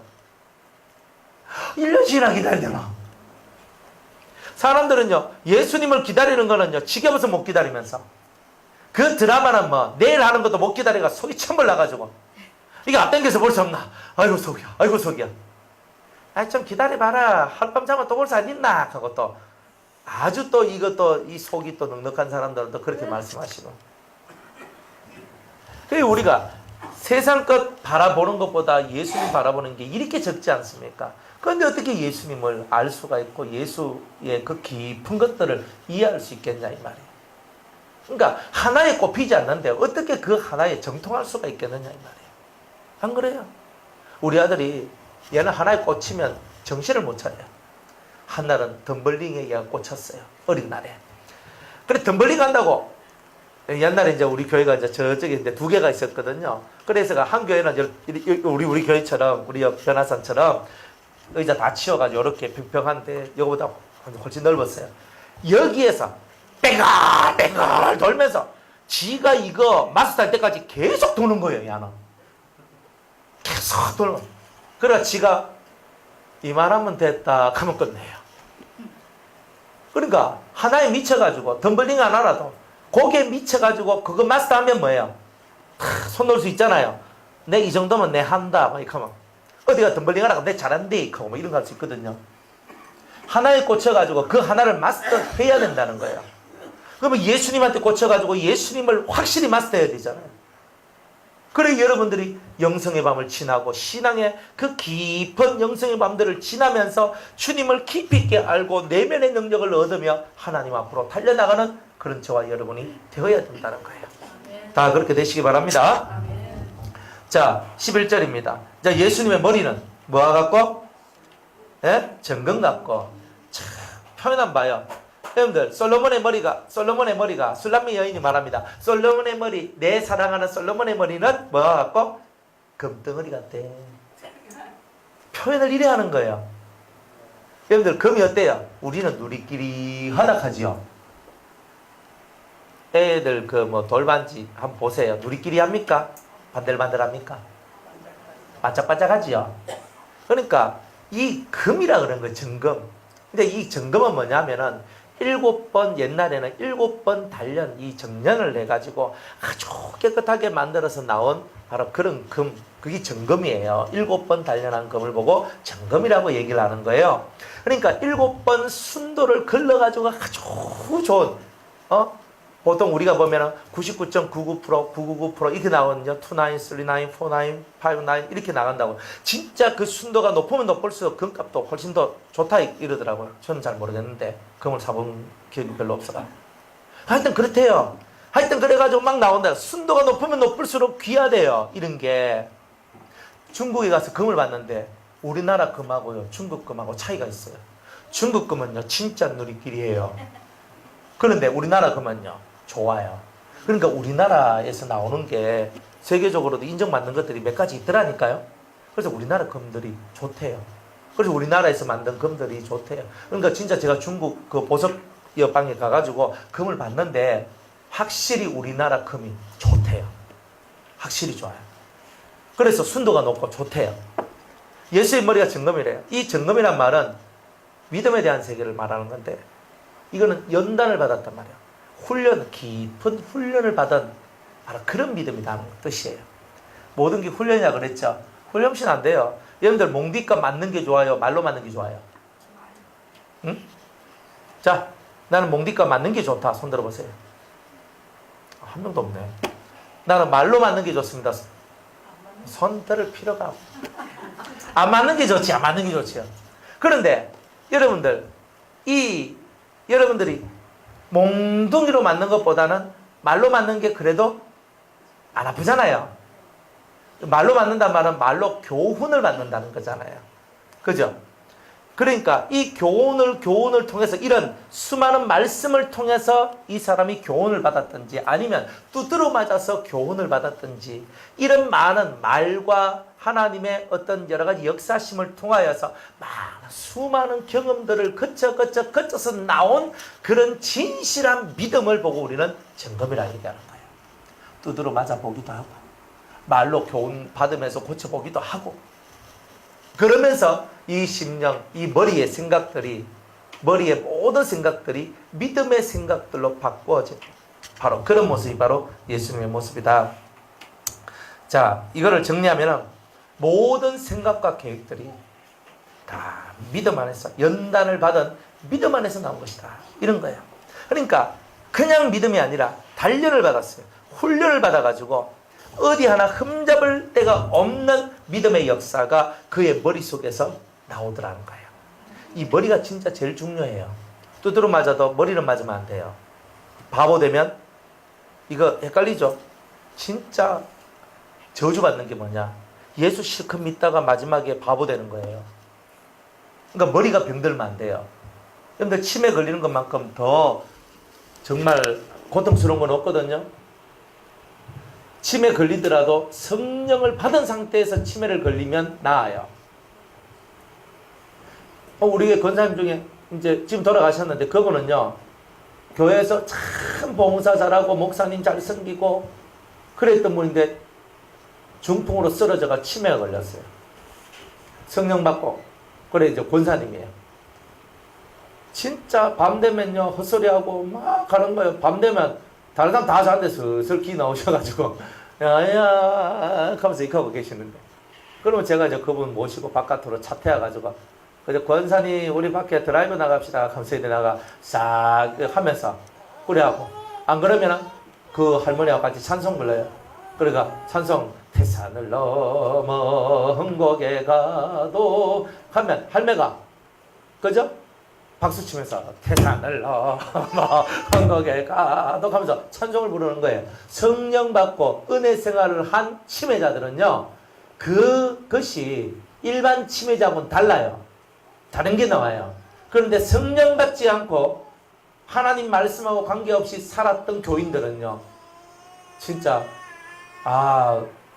1년씩이나 기다려야 되나? 사람들은요 예수님을 기다리는 거는요 지겨워서 못 기다리면서 그 드라마는 뭐 내일 하는 것도 못 기다리가 속이 천벌 나가지고 이게 안 땡겨서 볼 수 없나? 아이고 속이야. 좀 기다려봐라. 하룻밤 자면 또 볼 수 있나? 하고 또 아주 또 이것도 이 속이 또 넉넉한 사람들은 또 그렇게 말씀하시고. 그래서 우리가 세상 것 바라보는 것보다 예수님 바라보는 게 이렇게 적지 않습니까? 그런데 어떻게 예수님을 알 수가 있고 예수의 그 깊은 것들을 이해할 수 있겠냐 이 말이에요. 그러니까 하나에 꼽히지 않는데 어떻게 그 하나에 정통할 수가 있겠느냐 이 말이에요. 안 그래요? 우리 아들이 얘는 하나에 꽂히면 정신을 못 차려요. 한 날은 덤블링에 얘가 꽂혔어요. 어린 날에. 그래 덤블링 한다고 옛날에 이제 우리 교회가 이제 저쪽에 이제 2개가 있었거든요. 그래서 한 교회는 우리 교회처럼 우리 변화산처럼 의자 다 치워가지고 이렇게 평평한데 이거보다 훨씬 넓었어요. 여기에서 뺑글뺑글 돌면서 지가 이거 마스터할 때까지 계속 도는 거예요. 얘는 계속 돌면. 그래 지가 이만하면 됐다 하면 끝내요. 그러니까 하나에 미쳐가지고 덤블링 안 하라도 거기에 미쳐가지고 그거 마스터하면 뭐예요? 손 놓을 수 있잖아요. 내 이 정도면 내 한다 막 이렇게 하면 어디가 덤블링 하라고 내 잘한대 하고 뭐 이런 거 할 수 있거든요. 하나에 꽂혀가지고 그 하나를 마스터해야 된다는 거예요. 그러면 예수님한테 꽂혀가지고 예수님을 확실히 마스터해야 되잖아요. 그래 여러분들이 영성의 밤을 지나고 신앙의 그 깊은 영성의 밤들을 지나면서 주님을 깊이 있게 알고 내면의 능력을 얻으며 하나님 앞으로 달려나가는 그런 저와 여러분이 되어야 된다는 거예요. 다 그렇게 되시기 바랍니다. 자 11절입니다. 자 예수님의 머리는 뭐와 같고? 예? 정금 같고. 참 표현 봐요. 여러분들 솔로몬의 머리가 술람미 여인이 말합니다. 솔로몬의 머리, 내 사랑하는 솔로몬의 머리는 뭐와 같고? 금덩어리 같대. 표현을 이래 하는 거예요. 여러분들 금이 어때요? 우리는 누리끼리 하락하지요. 애들 그 뭐 돌반지 한번 보세요. 누리끼리 합니까? 반들반들합니까? 반짝반짝하지요. 그러니까 이 금이라 그러는 거예요. 정금. 근데 이 정금은 뭐냐면은 7번 옛날에는 7번 단련 이 정련을 해가지고 아주 깨끗하게 만들어서 나온 바로 그런 금, 그게 정금이에요. 7번 단련한 금을 보고 정금이라고 얘기를 하는 거예요. 그러니까 7번 순도를 걸러가지고 아주 좋은 보통 우리가 보면은 99.99%, 999% 이렇게 나오거든요. 29, 39, 49, 59 이렇게 나간다고. 진짜 그 순도가 높으면 높을수록 금값도 훨씬 더 좋다 이러더라고요. 저는 잘 모르겠는데 금을 사본 기억이 별로 없어가. 하여튼 그렇대요. 하여튼 그래가지고 막 나온다. 순도가 높으면 높을수록 귀하대요. 이런 게. 중국에 가서 금을 봤는데 우리나라 금하고요 중국 금하고 차이가 있어요. 중국 금은요 진짜 누리끼리예요. 그런데 우리나라 금은요 좋아요. 그러니까 우리나라에서 나오는 게 세계적으로도 인정받는 것들이 몇 가지 있더라니까요. 그래서 우리나라 금들이 좋대요. 그래서 우리나라에서 만든 금들이 좋대요. 그러니까 진짜 제가 중국 그 보석 여방에 가가지고 금을 봤는데 확실히 우리나라 금이 좋대요. 확실히 좋아요. 그래서 순도가 높고 좋대요. 예수의 머리가 정금이래요. 이 정금이란 말은 믿음에 대한 세계를 말하는 건데 이거는 연단을 받았단 말이에요. 깊은 훈련을 받은 바로 그런 믿음이라는 뜻이에요. 모든 게 훈련이라 그랬죠. 훈련 없이는 안 돼요. 여러분들 몽디값 맞는 게 좋아요? 말로 맞는 게 좋아요? 응? 자, 나는 몽디값 맞는 게 좋다. 손 들어보세요. 한 명도 없네. 나는 말로 맞는 게 좋습니다. 손 들을 필요가 없어. 안 맞는 게 좋지, 안 맞는 게 좋지요. 그런데 여러분들, 여러분들이 몽둥이로 맞는 것보다는 말로 맞는 게 그래도 안 아프잖아요. 말로 맞는다는 말은 말로 교훈을 받는다는 거잖아요. 그죠? 그러니까 이 교훈을 통해서 이런 수많은 말씀을 통해서 이 사람이 교훈을 받았든지 아니면 두드러 맞아서 교훈을 받았든지 이런 많은 말과 하나님의 어떤 여러 가지 역사심을 통하여서 수많은 경험들을 거쳐서 나온 그런 진실한 믿음을 보고 우리는 점검이라 얘기하는 거예요. 두드러 맞아 보기도 하고 말로 교훈 받으면서 고쳐보기도 하고 그러면서 이 심령, 이 머리의 생각들이 머리의 모든 생각들이 믿음의 생각들로 바꾸어져 바로 그런 모습이 바로 예수님의 모습이다. 자, 이거를 정리하면 모든 생각과 계획들이 다 믿음 안에서 연단을 받은 믿음 안에서 나온 것이다. 이런 거예요. 그러니까 그냥 믿음이 아니라 단련을 받았어요. 훈련을 받아가지고 어디 하나 흠잡을 데가 없는 믿음의 역사가 그의 머릿속에서 나오더라는 거예요. 이 머리가 진짜 제일 중요해요. 두드러 맞아도 머리를 맞으면 안 돼요. 바보 되면 이거 헷갈리죠? 진짜 저주받는 게 뭐냐? 예수 실컷 믿다가 마지막에 바보 되는 거예요. 그러니까 머리가 병들면 안 돼요. 여러분들 치매 걸리는 것만큼 더 정말 고통스러운 건 없거든요. 치매 걸리더라도 성령을 받은 상태에서 치매를 걸리면 나아요. 우리 권사님 중에 이제 지금 돌아가셨는데 그분은요, 교회에서 참 봉사 잘하고 목사님 잘 섬기고 그랬던 분인데 중풍으로 쓰러져가 치매가 걸렸어요. 성령 받고 그래 이제 권사님이에요. 진짜 밤 되면요 헛소리하고 막 가는 거예요. 밤 되면 다른 사람 다 자는데 슬슬 기 나오셔가지고 야야 하면서 이렇게 하고 계시는데, 그러면 제가 이제 그분 모시고 바깥으로 차 태워가지고 그래서 권사님 우리 밖에 드라이브 나갑시다 하면서 나가 싹 하면서 그래하고, 안 그러면 그 할머니하고 같이 찬송 불러요. 그러니까 찬송 태산을 넘어 흥곡에 가도 하면 할매가 그죠? 박수 치면서 태산을 넘어 흥곡에 가도 하면서 찬송을 부르는 거예요. 성령 받고 은혜 생활을 한 치매자들은요, 그것이 일반 치매자하고는 달라요. 다른 게 나와요. 그런데 성령 받지 않고 하나님 말씀하고 관계없이 살았던 교인들은요, 진짜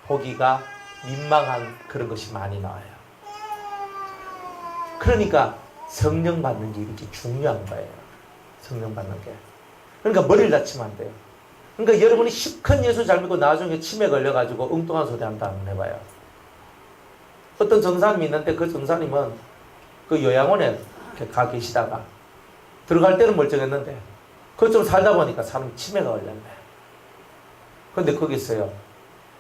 보기가 민망한 그런 것이 많이 나와요. 그러니까 성령 받는 게 이렇게 중요한 거예요. 성령 받는 게. 그러니까 머리를 다치면 안 돼요. 그러니까 여러분이 실컷 예수 잘 믿고 나중에 치매 걸려가지고 엉뚱한 소리 한번 해봐요. 어떤 전사님이 있는데 그 전사님은 그 요양원에 가 계시다가 들어갈 때는 멀쩡했는데 그것 좀 살다 보니까 사람이 치매가 걸렸네. 근데 거기서요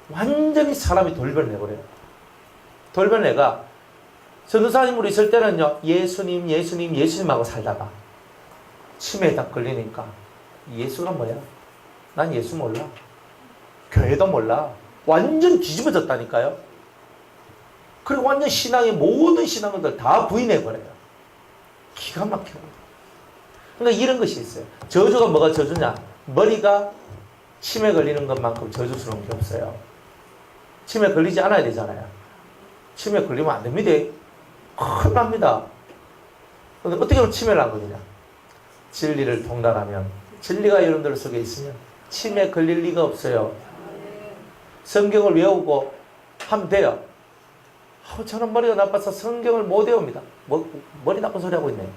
완전히 사람이 돌변해버려요. 돌변해가 전도사님으로 있을 때는요 예수님 예수님 예수님하고 살다가 치매에 딱 걸리니까 예수가 뭐야? 난 예수 몰라. 교회도 몰라. 완전 뒤집어졌다니까요. 그리고 완전 신앙의 모든 신앙들 다 부인해버려요. 기가 막혀요. 그러니까 이런 것이 있어요. 저주가 뭐가 저주냐? 머리가 치매 걸리는 것만큼 저주스러운 게 없어요. 치매 걸리지 않아야 되잖아요. 치매 걸리면 안 됩니다. 큰일 납니다. 근데 어떻게 하면 치매를 안 걸리냐? 진리를 통달하면, 진리가 여러분들 속에 있으면 치매 걸릴 리가 없어요. 성경을 외우고 하면 돼요. 저는 머리가 나빠서 성경을 못 외웁니다. 머리 나쁜 소리 하고 있네.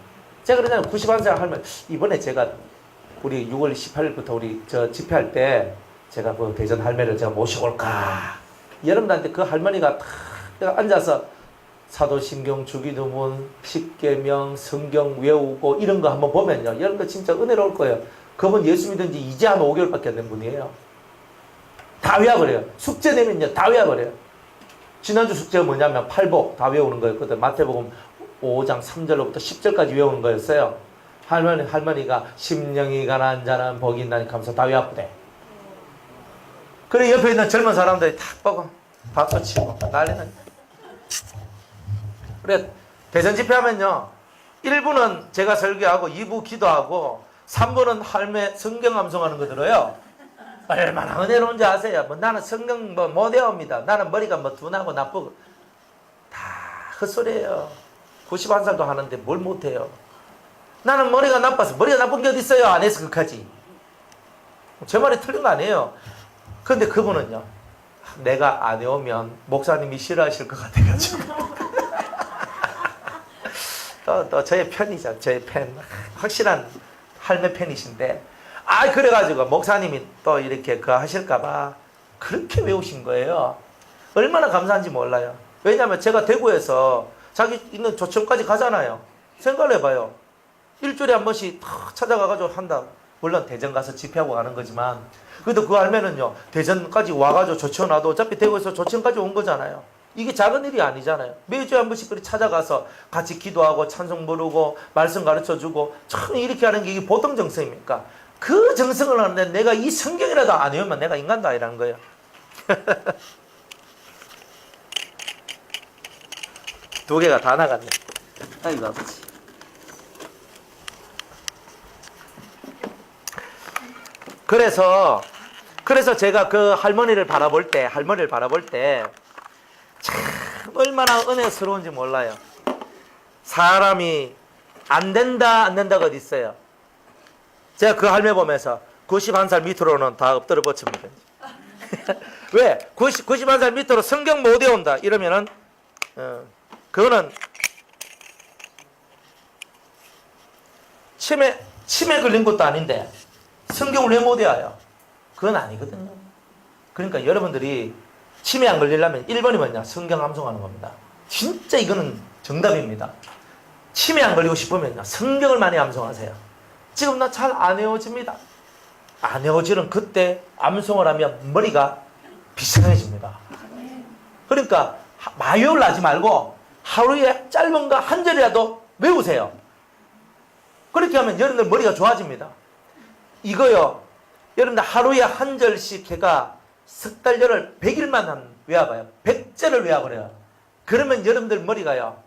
제가 그러잖아요. 91살 할머니. 이번에 제가 우리 6월 18일부터 우리 집회할 때 제가 그 대전 할매를 제가 모시고 올까. 여러분들한테 그 할머니가 딱 앉아서 사도신경, 주기도문, 십계명, 성경 외우고 이런 거 한번 보면요. 여러분들 진짜 은혜로울 거예요. 그분 예수 믿은 지 이제 한 5개월밖에 안 된 분이에요. 다 외워버려요. 숙제 내면요. 다 외워버려요. 지난주 숙제가 뭐냐면 팔복 다 외우는 거였거든. 마태복음 5장 3절로부터 10절까지 외우는 거였어요. 할머니가 심령이 가난한 자는 복이 있나니 하면서 다 외웠대. 그래 옆에 있는 젊은 사람들이 탁 보고 박수 치고 난리는. 그래 대전 집회하면요 1부는 제가 설교하고 2부 기도하고 3부는 할매 성경 암송하는 거 들어요. 얼마나 은혜로운지 아세요? 나는 성경 못 외웁니다. 나는 머리가 둔하고 나쁘고 다 헛소리예요. 91살도 하는데 뭘 못해요. 나는 머리가 나빠서. 머리가 나쁜 게 어디 있어요? 안 해서 그까지. 제 말이 틀린 거 아니에요. 그런데 그분은요 내가 안 외우면 목사님이 싫어하실 것 같아가지고 또 저의 팬이죠. 저의 팬. 확실한 할매 팬이신데 그래가지고 목사님이 또 이렇게 하실까봐 그렇게 외우신 거예요. 얼마나 감사한지 몰라요. 왜냐하면 제가 대구에서 자기 있는 조청까지 가잖아요. 생각을 해봐요. 일주일에 한 번씩 탁 찾아가가지고 한다. 물론 대전 가서 집회하고 가는 거지만 그래도 그 할매는요 대전까지 와가지고 조청 와도 어차피 대구에서 조청까지 온 거잖아요. 이게 작은 일이 아니잖아요. 매주에 한 번씩 찾아가서 같이 기도하고 찬송 부르고 말씀 가르쳐주고 참 이렇게 하는 게 이게 보통 정성입니까? 그 정성을 하는데 내가 이 성경이라도 안 외우면 내가 인간도 아니라는 거예요. 두 개가 다 나갔네. 아이고 아버지. 그래서 제가 그 할머니를 바라볼 때 참 얼마나 은혜스러운지 몰라요. 사람이 안 된다가 어디 있어요. 제가 그 할매 보면서 91살 밑으로는 다 엎드려 뻗칩니다. 왜? 91살 밑으로 성경 못 외운다 이러면은 그거는 치매 걸린 것도 아닌데 성경을 왜 못 외워요? 그건 아니거든요. 그러니까 여러분들이 치매 안 걸리려면 1번이 뭐냐? 성경 암송하는 겁니다. 진짜 이거는 정답입니다. 치매 안 걸리고 싶으면요, 성경을 많이 암송하세요. 지금 나 잘 안 외워집니다. 안 외워지는 그때 암송을 하면 머리가 비상해집니다. 그러니까 많이 외우려 하지 말고 하루에 짧은 거 한 절이라도 외우세요. 그렇게 하면 여러분들 머리가 좋아집니다. 이거요, 여러분들 하루에 한 절씩 해가 석 달 열흘 100일만 외워봐요. 100절을 외워버려요. 그러면 여러분들 머리가요,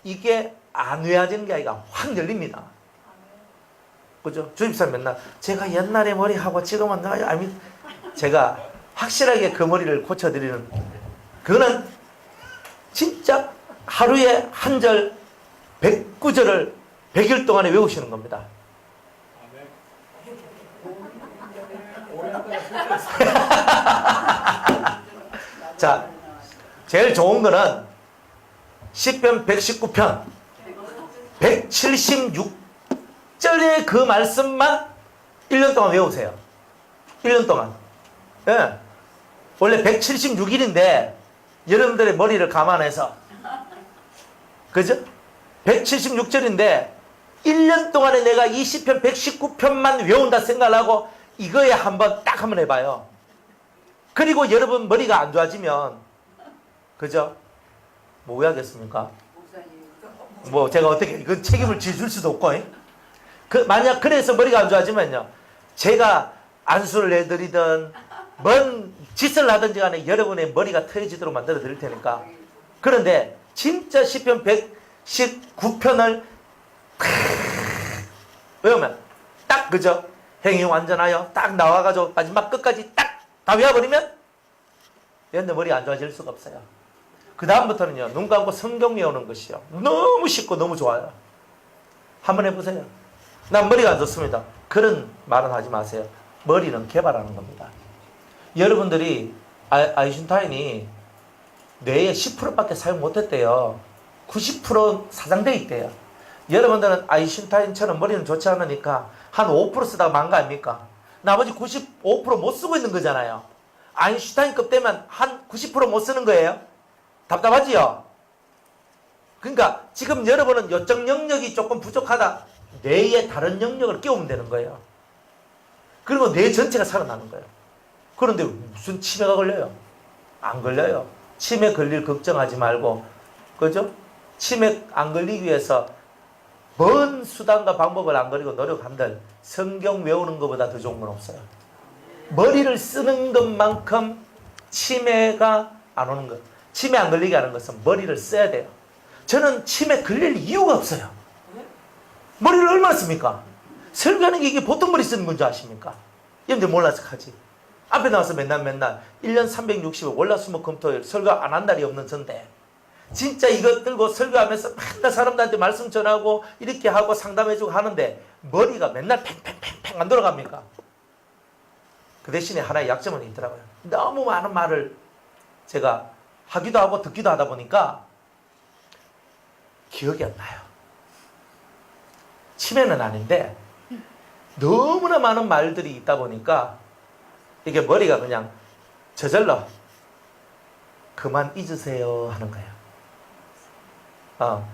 이게 안 외워지는 게 아니라 확 열립니다. 그죠? 주입사 맨날 제가 옛날에 머리하고 지금은 제가 확실하게 그 머리를 고쳐드리는, 그거는 진짜 하루에 한 절 109절을 100일 동안에 외우시는 겁니다. 자, 제일 좋은 거는 시편 119편 176절의 그 말씀만 1년 동안 외우세요. 1년 동안. 예. 원래 176일인데 여러분들의 머리를 감안해서, 그죠? 176절인데 1년 동안에 내가 이 시편 119편만 외운다 생각을 하고 이거에 한번 해봐요. 그리고 여러분 머리가 안 좋아지면, 그죠? 뭐 왜 하겠습니까? 뭐 제가 어떻게 이건 책임을 질 수도 없고, 만약 그래서 머리가 안 좋아지면요, 제가 안수를 내드리든 뭔 짓을 하든지 간에 여러분의 머리가 트여지도록 만들어 드릴 테니까. 그런데 진짜 시편 119편을 외우면 딱, 그죠? 행위 완전하여 딱 나와가지고 마지막 끝까지 딱 다 외워버리면 얘네 머리 안 좋아질 수가 없어요. 그 다음부터는요, 눈 감고 성경 외우는 것이요, 너무 쉽고 너무 좋아요. 한번 해보세요. 난 머리가 안 좋습니다. 그런 말은 하지 마세요. 머리는 개발하는 겁니다. 여러분들이 아인슈타인이 뇌의 10%밖에 사용 못했대요. 90% 사장돼 있대요. 여러분들은 아인슈타인처럼 머리는 좋지 않으니까 한 5% 쓰다가 만 거 아닙니까? 나머지 95% 못 쓰고 있는 거잖아요. 아인슈타인급 되면 한 90% 못 쓰는 거예요. 답답하지요? 그러니까 지금 여러분은 요쪽 영역이 조금 부족하다, 뇌의 다른 영역을 끼우면 되는 거예요. 그리고 뇌 전체가 살아나는 거예요. 그런데 무슨 치매가 걸려요? 안 걸려요. 치매 걸릴 걱정하지 말고, 그죠? 치매 안 걸리기 위해서 뭔 수단과 방법을 안 걸리고 노력한들 성경 외우는 것보다 더 좋은 건 없어요. 머리를 쓰는 것만큼 치매가 안 오는 것, 치매 안 걸리게 하는 것은 머리를 써야 돼요. 저는 치매 걸릴 이유가 없어요. 머리를 얼마나 씁니까? 설교하는 게 이게 보통 머리 쓰는 건 줄 아십니까? 여러분들 몰라서 하지. 앞에 나와서 맨날 1년 365일 월화수목금토일 설교 안 한 날이 없는 전데, 진짜 이것 들고 설교하면서 맨날 사람들한테 말씀 전하고 이렇게 하고 상담해주고 하는데 머리가 맨날 팽팽팽팽 안 돌아갑니까? 그 대신에 하나의 약점은 있더라고요. 너무 많은 말을 제가 하기도 하고 듣기도 하다 보니까 기억이 안 나요. 치매는 아닌데 너무나 많은 말들이 있다 보니까 이게 머리가 그냥 저절로 그만 잊으세요 하는 거예요.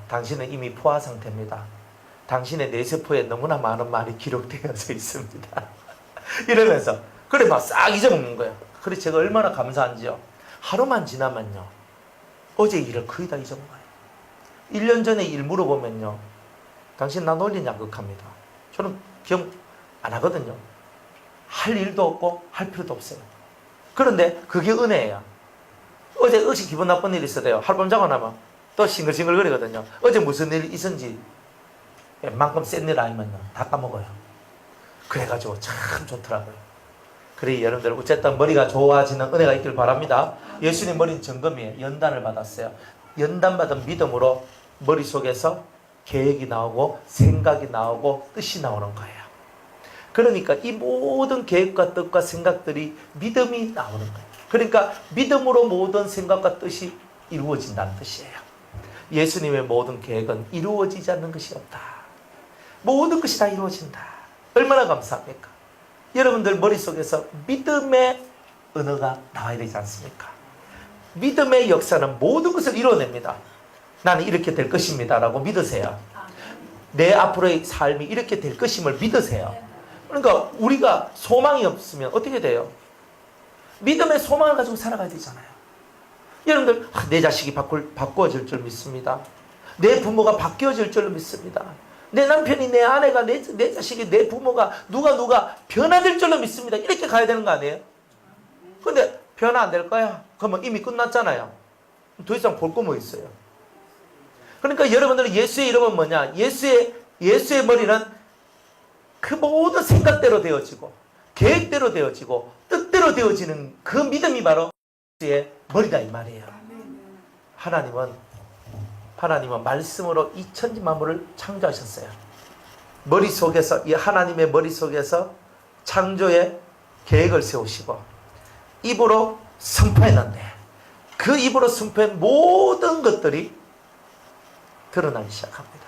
당신은 이미 포화 상태입니다. 당신의 뇌세포에 너무나 많은 말이 기록되어져 있습니다. 이러면서 그래 막 싹 잊어먹는 거예요. 그래 제가 얼마나 감사한지요. 하루만 지나면요, 어제 일을 거의 다 잊어먹어요. 1년 전에 일 물어보면요, 당신 나 놀리냐 극합니다. 저는 기억 안 하거든요. 할 일도 없고 할 필요도 없어요. 그런데 그게 은혜예요. 어제 혹시 기분 나쁜 일 있어도요. 하룻밤 자고 나면 또 싱글싱글거리거든요. 어제 무슨 일이 있었는지 웬만큼 센 일 아니면 다 까먹어요. 그래가지고 참 좋더라고요. 그래 여러분들 어쨌든 머리가 좋아지는 은혜가 있길 바랍니다. 예수님 머리는 정금이에요. 연단을 받았어요. 연단받은 믿음으로 머릿속에서 계획이 나오고 생각이 나오고 뜻이 나오는 거예요. 그러니까 이 모든 계획과 뜻과 생각들이 믿음이 나오는 거예요. 그러니까 믿음으로 모든 생각과 뜻이 이루어진다는 뜻이에요. 예수님의 모든 계획은 이루어지지 않는 것이 없다. 모든 것이 다 이루어진다. 얼마나 감사합니까? 여러분들 머릿속에서 믿음의 언어가 나와야 되지 않습니까? 믿음의 역사는 모든 것을 이루어냅니다. 나는 이렇게 될 것입니다 라고 믿으세요. 내 앞으로의 삶이 이렇게 될 것임을 믿으세요. 그러니까 우리가 소망이 없으면 어떻게 돼요? 믿음의 소망을 가지고 살아가야 되잖아요. 여러분들 내 자식이 바꿔질 줄 믿습니다. 내 부모가 바뀌어질 줄 믿습니다. 내 남편이 내 아내가 내 자식이 내 부모가 누가 변화될 줄로 믿습니다. 이렇게 가야 되는 거 아니에요? 근데 변화 안 될 거야? 그러면 이미 끝났잖아요. 더 이상 볼 거 뭐 있어요? 그러니까 여러분들은 예수의 이름은 뭐냐? 예수의 머리는 그 모든 생각대로 되어지고 계획대로 되어지고 뜻대로 되어지는 그 믿음이 바로 예수의 머리다 이 말이에요. 하나님은 말씀으로 이 천지 만물을 창조하셨어요. 머릿속에서 이 하나님의 머릿속에서 창조의 계획을 세우시고 입으로 선포했는데 그 입으로 선포한 모든 것들이 드러나기 시작합니다.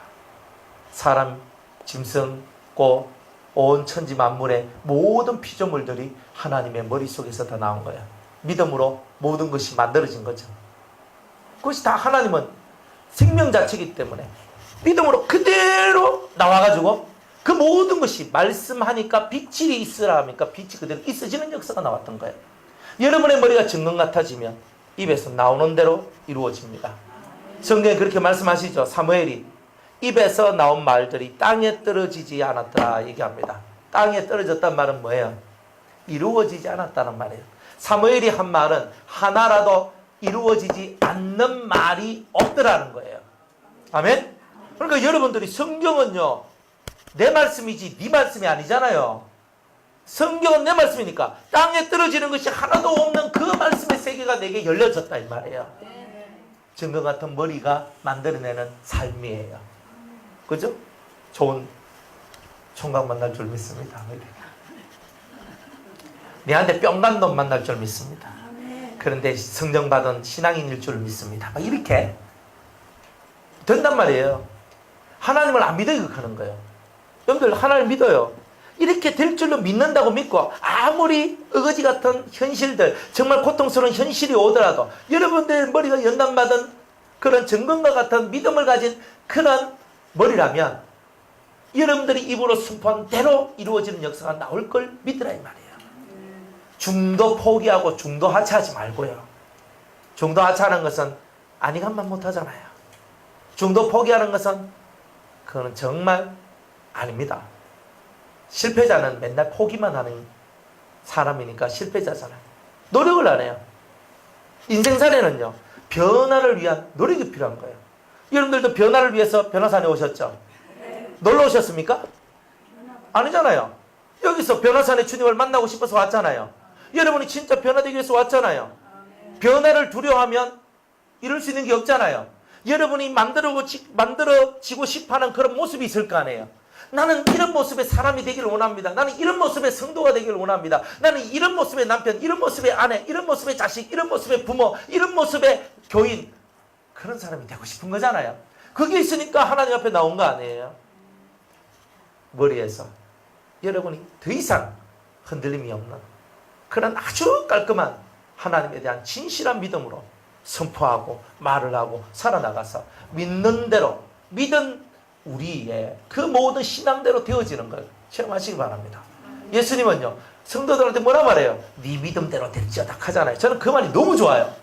사람, 짐승, 꽃, 온 천지 만물의 모든 피조물들이 하나님의 머릿속에서 다 나온 거예요. 믿음으로 모든 것이 만들어진 거죠. 그것이 다 하나님은 생명 자체이기 때문에 믿음으로 그대로 나와가지고 그 모든 것이 말씀하니까 빛이 있으라 하니까 빛이 그대로 있어지는 역사가 나왔던 거예요. 여러분의 머리가 증거 같아지면 입에서 나오는 대로 이루어집니다. 성경에 그렇게 말씀하시죠. 사무엘이 입에서 나온 말들이 땅에 떨어지지 않았더라 얘기합니다. 땅에 떨어졌단 말은 뭐예요? 이루어지지 않았다는 말이에요. 사무엘이 한 말은 하나라도 이루어지지 않는 말이 없더라는 거예요. 아멘? 그러니까 여러분들이 성경은요 내 말씀이지 네 말씀이 아니잖아요. 성경은 내 말씀이니까 땅에 떨어지는 것이 하나도 없는 그 말씀의 세계가 내게 열려졌다 이 말이에요. 증거 같은 머리가 만들어내는 삶이에요. 그죠? 좋은 총각 만날 줄 믿습니다. 내한테 뿅간 놈 만날 줄 믿습니다. 그런데 성령받은 신앙인일 줄 믿습니다. 이렇게 된단 말이에요. 하나님을 안 믿어 하는 거예요. 여러분들 하나님 믿어요. 이렇게 될 줄로 믿는다고 믿고 아무리 어거지 같은 현실들 정말 고통스러운 현실이 오더라도 여러분들 머리가 연단받은 그런 정금과 같은 믿음을 가진 그런 머리라면 여러분들이 입으로 선포한 대로 이루어지는 역사가 나올 걸 믿으라 이 말이에요. 중도 포기하고 중도 하차하지 말고요. 중도 하차하는 것은 아니간만 못하잖아요. 중도 포기하는 것은 그거는 정말 아닙니다. 실패자는 맨날 포기만 하는 사람이니까 실패자잖아요. 노력을 안 해요. 인생살이는요 변화를 위한 노력이 필요한 거예요. 여러분들도 변화를 위해서 변호사에 오셨죠? 놀러 오셨습니까? 아니잖아요. 여기서 변호사의 주님을 만나고 싶어서 왔잖아요. 여러분이 진짜 변화되기 위해서 왔잖아요. 변화를 두려워하면 이룰 수 있는 게 없잖아요. 여러분이 만들어지고 싶어하는 그런 모습이 있을 거 아니에요. 나는 이런 모습의 사람이 되기를 원합니다. 나는 이런 모습의 성도가 되기를 원합니다. 나는 이런 모습의 남편, 이런 모습의 아내, 이런 모습의 자식, 이런 모습의 부모, 이런 모습의 교인, 그런 사람이 되고 싶은 거잖아요. 그게 있으니까 하나님 앞에 나온 거 아니에요. 머리에서 여러분이 더 이상 흔들림이 없는 그런 아주 깔끔한 하나님에 대한 진실한 믿음으로 선포하고 말을 하고 살아나가서 믿는 대로 믿은 우리의 그 모든 신앙대로 되어지는 걸 체험하시기 바랍니다. 예수님은요 성도들한테 뭐라 말해요? 네 믿음대로 될지어다 하잖아요. 저는 그 말이 너무 좋아요.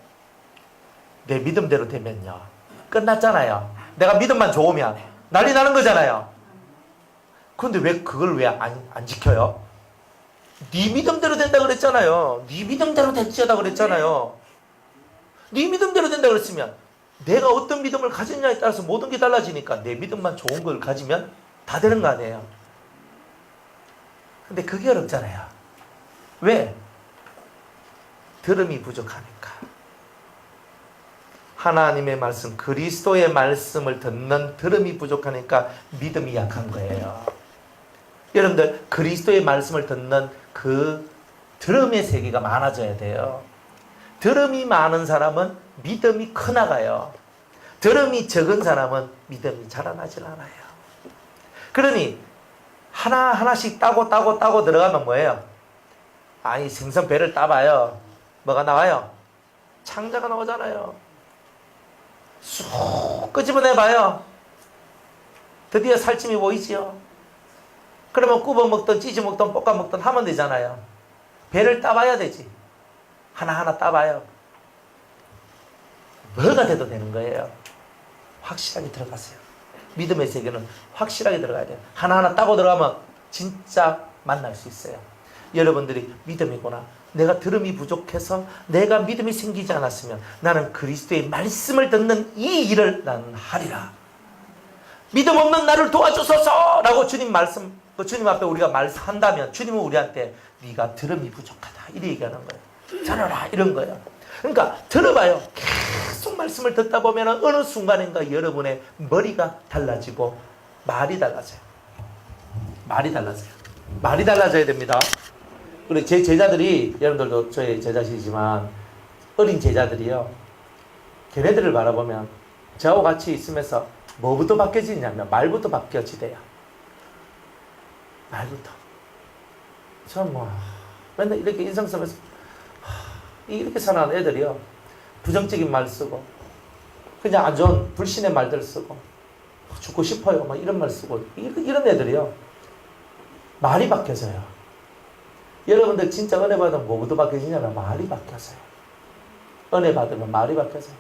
내 믿음대로 되면요 끝났잖아요. 내가 믿음만 좋으면 난리 나는 거잖아요. 그런데 왜 그걸 왜 안 지켜요? 네 믿음대로 된다 그랬잖아요. 네 믿음대로 될지어다 그랬잖아요. 네 믿음대로 된다 그랬으면 내가 어떤 믿음을 가졌냐에 따라서 모든 게 달라지니까 내 믿음만 좋은 걸 가지면 다 되는 거 아니에요. 근데 그게 어렵잖아요. 왜? 들음이 부족하니까. 하나님의 말씀, 그리스도의 말씀을 듣는 들음이 부족하니까 믿음이 약한 거예요. 여러분들, 그리스도의 말씀을 듣는 그 들음의 세계가 많아져야 돼요. 들음이 많은 사람은 믿음이 커나가요. 들음이 적은 사람은 믿음이 자라나질 않아요. 그러니 하나하나씩 따고 들어가면 뭐예요? 아니, 생선 배를 따봐요. 뭐가 나와요? 창자가 나오잖아요. 쑥 끄집어내봐요. 드디어 살찜이 보이지요? 그러면 굽어 먹든 찢어 먹든 볶아 먹든 하면 되잖아요. 배를 따봐야 되지. 하나하나 따봐요. 뭐가 돼도 되는 거예요. 확실하게 들어가세요. 믿음의 세계는 확실하게 들어가야 돼요. 하나하나 따고 들어가면 진짜 만날 수 있어요. 여러분들이 믿음이구나. 내가 들음이 부족해서 내가 믿음이 생기지 않았으면 나는 그리스도의 말씀을 듣는 이 일을 나는 하리라. 믿음 없는 나를 도와주소서 라고 주님 앞에 우리가 말한다면 주님은 우리한테 네가 들음이 부족하다 이렇게 얘기하는 거예요. 잘하라 이런 거예요. 그러니까 들어봐요. 계속 말씀을 듣다 보면 어느 순간인가 여러분의 머리가 달라지고 말이 달라져요. 말이 달라져야 됩니다. 그리고 제 제자들이, 여러분들도 저의 제자시지만 어린 제자들이요, 걔네들을 바라보면 저하고 같이 있으면서 뭐부터 바뀌어지냐면 말부터 바뀌어지대요. 말부터. 전 맨날 이렇게 인상 쓰면서 이렇게 살아가는 애들이요, 부정적인 말 쓰고 그냥 안 좋은 불신의 말들 쓰고 죽고 싶어요 막 이런 말 쓰고 이런 애들이요, 말이 바뀌어져요. 여러분들 진짜 은혜 받으면 뭐부터 바뀌어지냐면 말이 바뀌어져요. 은혜 받으면 말이 바뀌어져요.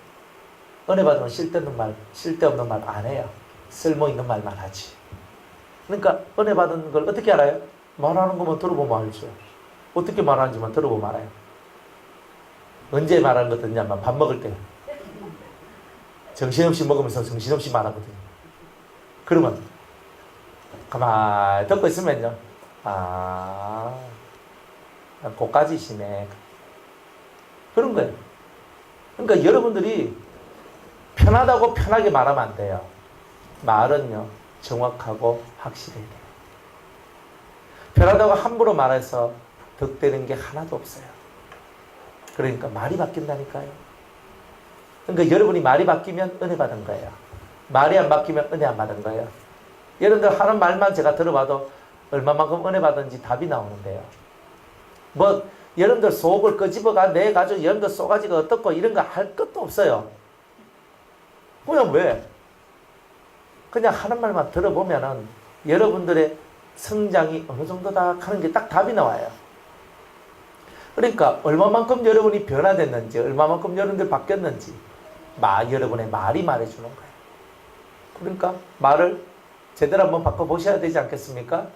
은혜 받으면 쓸데없는 말 안 해요. 쓸모있는 말만 하지. 그러니까 은혜 받은 걸 어떻게 알아요? 말하는 것만 들어보면 알죠. 어떻게 말하는지만 들어보면 알아요. 언제 말하는 거 듣냐면 밥 먹을 때 정신없이 먹으면서 정신없이 말하거든요. 그러면 가만히 듣고 있으면요, 고까지시네. 그런 거예요. 그러니까 여러분들이 편하다고 편하게 말하면 안 돼요. 말은요, 정확하고 확실해야 돼요. 편하다고 함부로 말해서 득되는 게 하나도 없어요. 그러니까 말이 바뀐다니까요. 그러니까 여러분이 말이 바뀌면 은혜 받은 거예요. 말이 안 바뀌면 은혜 안 받은 거예요. 여러분들 하는 말만 제가 들어봐도 얼마만큼 은혜 받은지 답이 나오는데요. 여러분들 속을 끄집어가 내가지고 여러분들 쏘가지가 어떻고 이런 거 할 것도 없어요. 그냥 왜? 그냥 하는 말만 들어보면은 여러분들의 성장이 어느 정도다 하는 게 딱 답이 나와요. 그러니까 얼마만큼 여러분이 변화됐는지, 얼마만큼 여러분들 바뀌었는지 여러분의 말이 말해주는 거예요. 그러니까 말을 제대로 한번 바꿔보셔야 되지 않겠습니까?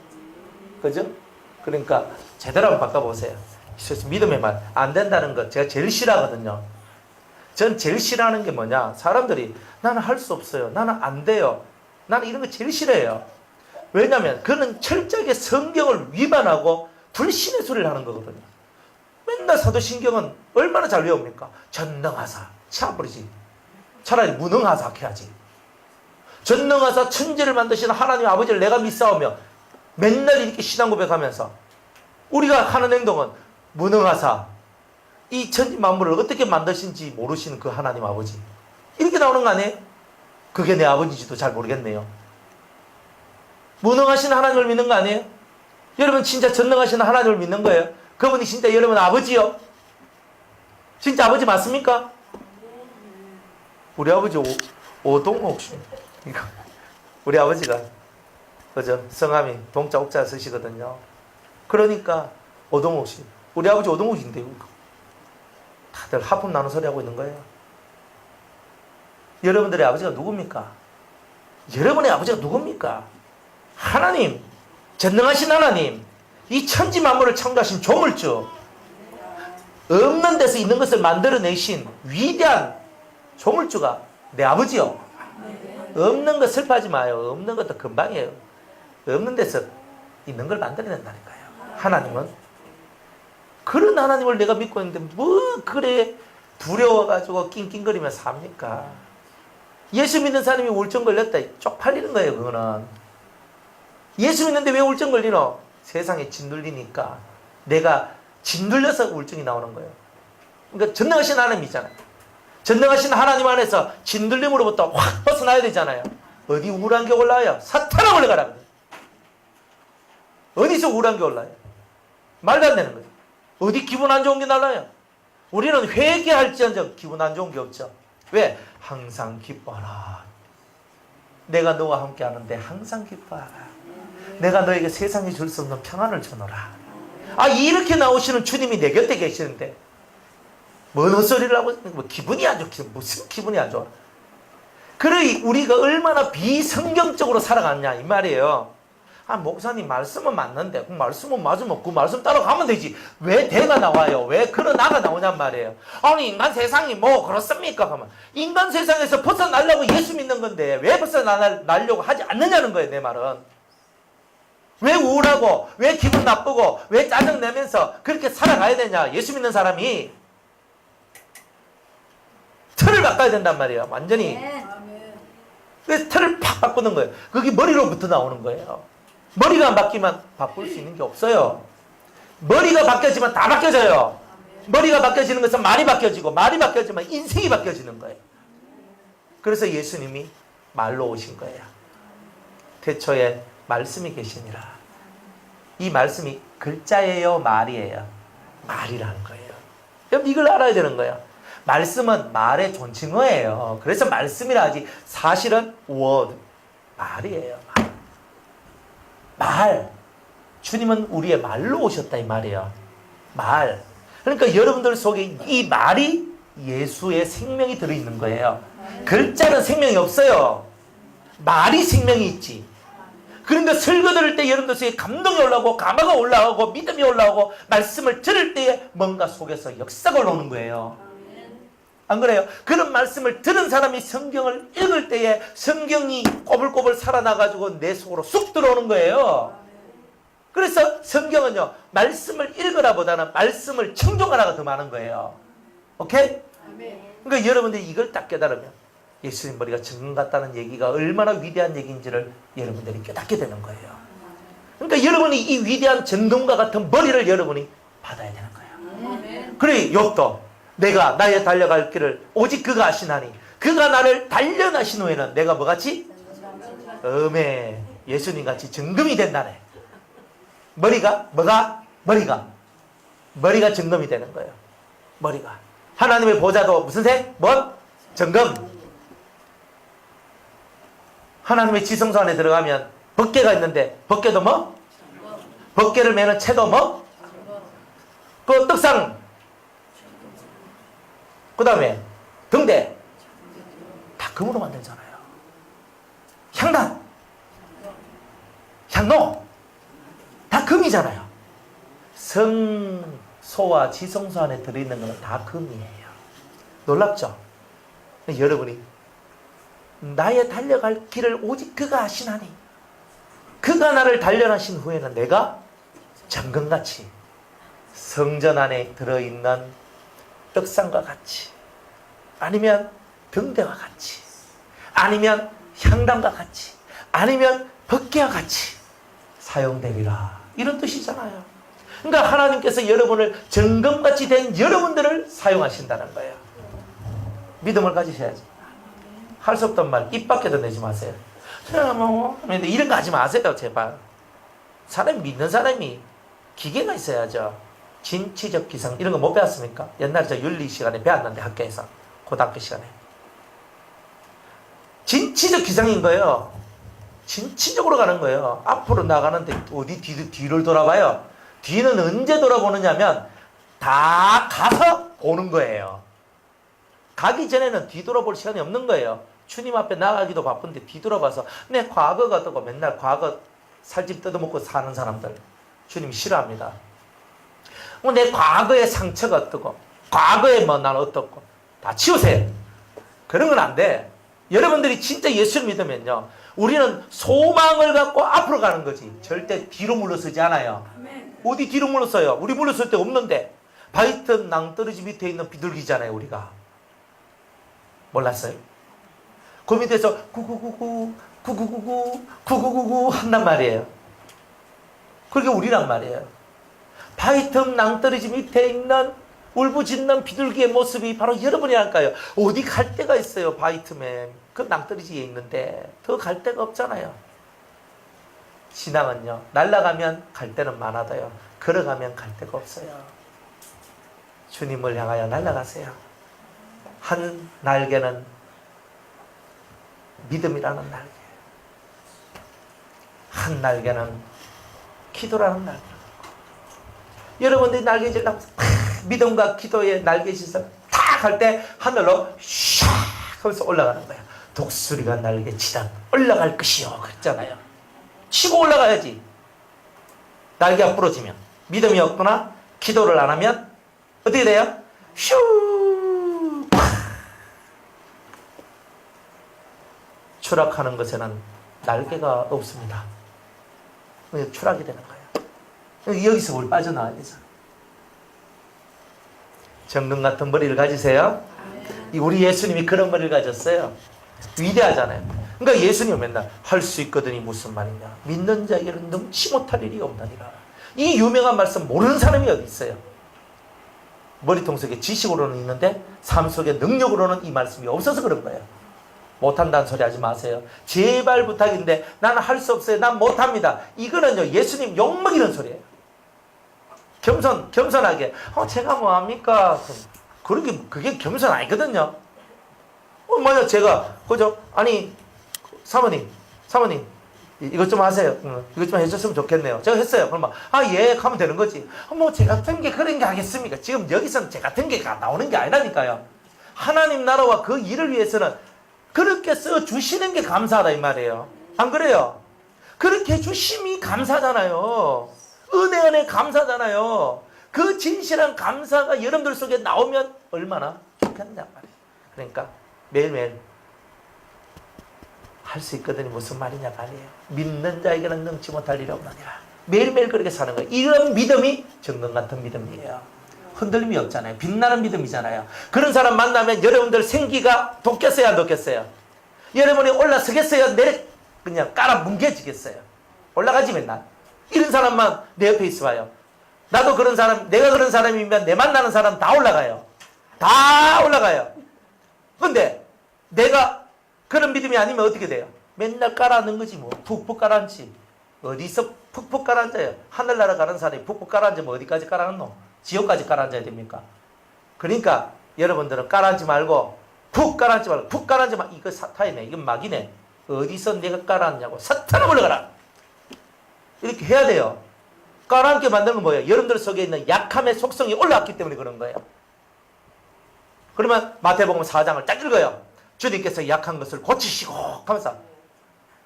그죠? 그러니까 제대로 한번 바꿔보세요. 믿음의 말 안 된다는 것 제가 제일 싫어하거든요. 전 제일 싫어하는 게 뭐냐, 사람들이 나는 할 수 없어요, 나는 안 돼요, 나는 이런 거 제일 싫어해요. 왜냐하면 그는 철저하게 성경을 위반하고 불신의 소리를 하는 거거든요. 맨날 사도신경은 얼마나 잘 외웁니까? 전능하사 치아버리지. 차라리 무능하사 해야지. 전능하사 천지를 만드신 하나님 아버지를 내가 믿사오며 맨날 이렇게 신앙 고백하면서 우리가 하는 행동은 무능하사 이 천지 만물을 어떻게 만드신지 모르시는 그 하나님 아버지, 이렇게 나오는 거 아니에요? 그게 내 아버지인지도 잘 모르겠네요. 무능하신 하나님을 믿는 거 아니에요? 여러분 진짜 전능하신 하나님을 믿는 거예요? 그분이 진짜 여러분 아버지요? 진짜 아버지 맞습니까? 우리 아버지 오동옥 씨, 우리 아버지가 그죠? 성함이 동자 옥자 쓰시거든요. 그러니까 오동옥 씨, 우리 아버지 오동옥인데 다들 하품 나눈 소리 하고 있는 거예요. 여러분들의 아버지가 누굽니까? 여러분의 아버지가 누굽니까? 하나님, 전능하신 하나님, 이 천지 만물을 창조하신 조물주, 없는 데서 있는 것을 만들어내신 위대한 조물주가 내 아버지요. 없는 거 슬퍼하지 마요. 없는 것도 금방이에요. 없는 데서 있는 걸 만들어낸다니까요. 하나님은. 그런 하나님을 내가 믿고 있는데 뭐 그래 두려워가지고 낑낑거리며 삽니까? 예수 믿는 사람이 우울증 걸렸다 쪽팔리는 거예요. 그거는. 예수 믿는데 왜 우울증 걸리노? 세상에 짓눌리니까. 내가 짓눌려서 우울증이 나오는 거예요. 그러니까 전능하신 하나님이잖아요. 전능하신 하나님 안에서 짓눌림으로부터 확 벗어나야 되잖아요. 어디 우울한 게 올라와요? 사탄아 올라가라. 어디서 우울한 게 올라와요? 말도 안 되는 거예요. 어디 기분 안 좋은 게 날라요? 우리는 회개할지언정 기분 안 좋은 게 없죠. 왜? 항상 기뻐하라. 내가 너와 함께 하는데 항상 기뻐하라. 내가 너에게 세상에 줄 수 없는 평안을 주노라. 아, 이렇게 나오시는 주님이 내 곁에 계시는데 뭔 헛소리를 하고 뭐 기분이 안 좋지. 무슨 기분이 안 좋아. 그래 우리가 얼마나 비성경적으로 살아갔냐 이 말이에요. 아, 목사님 말씀은 맞는데 그 말씀은 맞으면 그 말씀 따라가면 되지. 왜 대가 나와요? 왜 그런 나가 나오냔 말이에요. 아니 인간 세상이 뭐 그렇습니까? 그러면 인간 세상에서 벗어나려고 예수 믿는 건데 왜 벗어나려고 하지 않느냐는 거예요. 내 말은. 왜 우울하고 왜 기분 나쁘고 왜 짜증내면서 그렇게 살아가야 되냐. 예수 믿는 사람이 틀을 바꿔야 된단 말이에요. 완전히. 그래서 틀을 팍 바꾸는 거예요. 그게 머리로부터 나오는 거예요. 머리가 안 바뀌면 바꿀 수 있는 게 없어요. 머리가 바뀌어지면 다 바뀌어져요. 머리가 바뀌어지는 것은 말이 바뀌어지고 말이 바뀌어지면 인생이 바뀌어지는 거예요. 그래서 예수님이 말로 오신 거예요. 태초에 말씀이 계시니라. 이 말씀이 글자예요, 말이에요? 말이라는 거예요. 여러분 이걸 알아야 되는 거예요. 말씀은 말의 존칭어예요. 그래서 말씀이라 하지 사실은 word, 말이에요. 말. 주님은 우리의 말로 오셨다 이 말이에요. 말. 그러니까 여러분들 속에 이 말이 예수의 생명이 들어있는 거예요. 글자는 생명이 없어요. 말이 생명이 있지. 그러니까 설교 들을 때 여러분들 속에 감동이 올라오고 감화가 올라오고 믿음이 올라오고 말씀을 들을 때에 뭔가 속에서 역사가 올라오는 거예요. 안 그래요? 그런 말씀을 들은 사람이 성경을 읽을 때에 성경이 꼬불꼬불 살아나가지고 내 속으로 쑥 들어오는 거예요. 그래서 성경은요, 말씀을 읽으라 보다는 말씀을 청종하라가 더 많은 거예요. 오케이? 그러니까 여러분들이 이걸 딱 깨달으면 예수님 머리가 정금 같다는 얘기가 얼마나 위대한 얘기인지를 여러분들이 깨닫게 되는 거예요. 그러니까 여러분이 이 위대한 정금과 같은 머리를 여러분이 받아야 되는 거예요. 그래, 욥도 내가 나의 달려갈 길을 오직 그가 아시나니 그가 나를 단련하신 후에는 내가 뭐같이? 예수님같이 정금이 된다네. 머리가 뭐가? 머리가 정금이 되는 거예요. 머리가. 하나님의 보좌도 무슨 색? 뭔? 정금. 하나님의 지성소 안에 들어가면 법궤가 있는데 법궤도 뭐? 법궤를 매는 채도 뭐? 그 떡상. 그 다음에 등대 다 금으로 만들잖아요. 향단, 향로 다 금이잖아요. 성소와 지성소 안에 들어있는 것은 다 금이에요. 놀랍죠? 여러분이 나의 달려갈 길을 오직 그가 아시나니 그가 나를 단련하신 후에는 내가 정금같이 성전 안에 들어있는 떡상과 같이 아니면 등대와 같이 아니면 향단과 같이 아니면 법궤와 같이 사용되리라 이런 뜻이잖아요. 그러니까 하나님께서 여러분을 정금같이 된 여러분들을 사용하신다는 거예요. 믿음을 가지셔야지. 할 수 없단 말 입 밖에도 내지 마세요. 이런 거 하지 마세요 제발. 사람 믿는 사람이 기계가 있어야죠. 진취적 기상 이런 거 못 배웠습니까? 옛날에 저 윤리 시간에 배웠는데 학교에서 고등학교 시간에 진취적 기상인 거예요. 진취적으로 가는 거예요. 앞으로 나가는데 어디 뒤를 돌아봐요. 뒤는 언제 돌아보느냐면 다 가서 보는 거예요. 가기 전에는 뒤돌아볼 시간이 없는 거예요. 주님 앞에 나가기도 바쁜데 뒤돌아봐서 내 과거가 어떻고 맨날 과거 살집 뜯어먹고 사는 사람들 주님이 싫어합니다. 내 과거의 상처가 어떻고 과거에 뭐 난 어떻고 다 치우세요. 그런 건 안 돼. 여러분들이 진짜 예수를 믿으면요, 우리는 소망을 갖고 앞으로 가는 거지 절대 뒤로 물러서지 않아요. 어디 뒤로 물러서요? 우리 물러설 데 없는데. 바위틈 낭떠러지 밑에 있는 비둘기잖아요, 우리가. 몰랐어요? 그 밑에서 구구구구 구구구구 구구구구 한단 말이에요. 그게 우리란 말이에요. 바위틈 낭떠러지 밑에 있는 울부짖는 비둘기의 모습이 바로 여러분이랄까요. 어디 갈 데가 있어요. 바위틈에 그 낭떠러지에 있는데 더 갈 데가 없잖아요. 신앙은요, 날아가면 갈 데는 많아도요, 걸어가면 갈 데가 없어요. 주님을 향하여 날아가세요. 한 날개는 믿음이라는 날개, 한 날개는 기도라는 날개. 여러분들이 날개질 하면서 믿음과 기도의 날개짓을 탁 할 때 하늘로 샥 하면서 올라가는 거예요. 독수리가 날개 치다 올라갈 것이요 그랬잖아요. 치고 올라가야지. 날개가 부러지면, 믿음이 없거나 기도를 안 하면 어떻게 돼요? 슈 추락하는 것에는 날개가 없습니다. 추락이 되는 거예요. 여기서 우리 빠져나와야 되죠. 정금 같은 머리를 가지세요. 우리 예수님이 그런 머리를 가졌어요. 위대하잖아요. 그러니까 예수님은 맨날 할 수 있거든이 무슨 말이냐, 믿는 자에게는 능치 못할 일이 없느니라. 이 유명한 말씀 모르는 사람이 어디 있어요? 머리통 속에 지식으로는 있는데 삶 속에 능력으로는 이 말씀이 없어서 그런 거예요. 못한다는 소리 하지 마세요. 제발 부탁인데 나는 할 수 없어요, 난 못합니다, 이거는요 예수님 욕먹이는 소리예요. 겸손하게 제가 뭐합니까? 그게 겸손 아니거든요. 만약 제가 그죠? 아니 사모님 이것 좀 하세요. 이것 좀 해줬으면 좋겠네요. 제가 했어요. 그러면 예 하면 되는 거지. 뭐 제 같은 게 그런 게 하겠습니까? 지금 여기서는 제 같은 게 나오는 게 아니라니까요. 하나님 나라와 그 일을 위해서는 그렇게 써주시는 게 감사하다 이 말이에요. 안 그래요? 그렇게 해주심이 감사잖아요. 은혜 감사잖아요. 그 진실한 감사가 여러분들 속에 나오면 얼마나 좋겠냐 말이에요. 그러니까 매일매일 할 수 있거든요. 무슨 말이냐 말이에요. 믿는 자에게는 능치 못할 일이 없느니라. 매일매일 그렇게 사는 거예요. 이런 믿음이 정금 같은 믿음이에요. 흔들림이 없잖아요. 빛나는 믿음이잖아요. 그런 사람 만나면 여러분들 생기가 돋겠어요, 안 돋겠어요? 여러분이 올라서겠어요? 그냥 깔아 뭉개지겠어요? 올라가지 맨날. 이런 사람만 내 옆에 있어봐요. 나도 그런 사람, 내가 그런 사람이면 내 만나는 사람 다 올라가요. 다 올라가요. 근데 내가 그런 믿음이 아니면 어떻게 돼요? 맨날 깔아앉는 거지 뭐. 푹푹 깔아앉지. 어디서 푹푹 깔아앉아요? 하늘나라 가는 사람이 푹푹 깔아앉으면 어디까지 깔아앉노? 지옥까지 깔아앉아야 됩니까? 그러니까 여러분들은 깔아앉지 말고 푹 깔아앉지 말고 푹 깔아앉지 말고 이거 사탄이네, 이건 마귀네. 어디서 내가 깔아앉냐고 사탄아 물러가라. 이렇게 해야 돼요. 깔아앉게 만드는 건 뭐예요? 여러분들 속에 있는 약함의 속성이 올라왔기 때문에 그런 거예요. 그러면 마태복음 4장을 딱 읽어요. 주님께서 약한 것을 고치시고 하면서,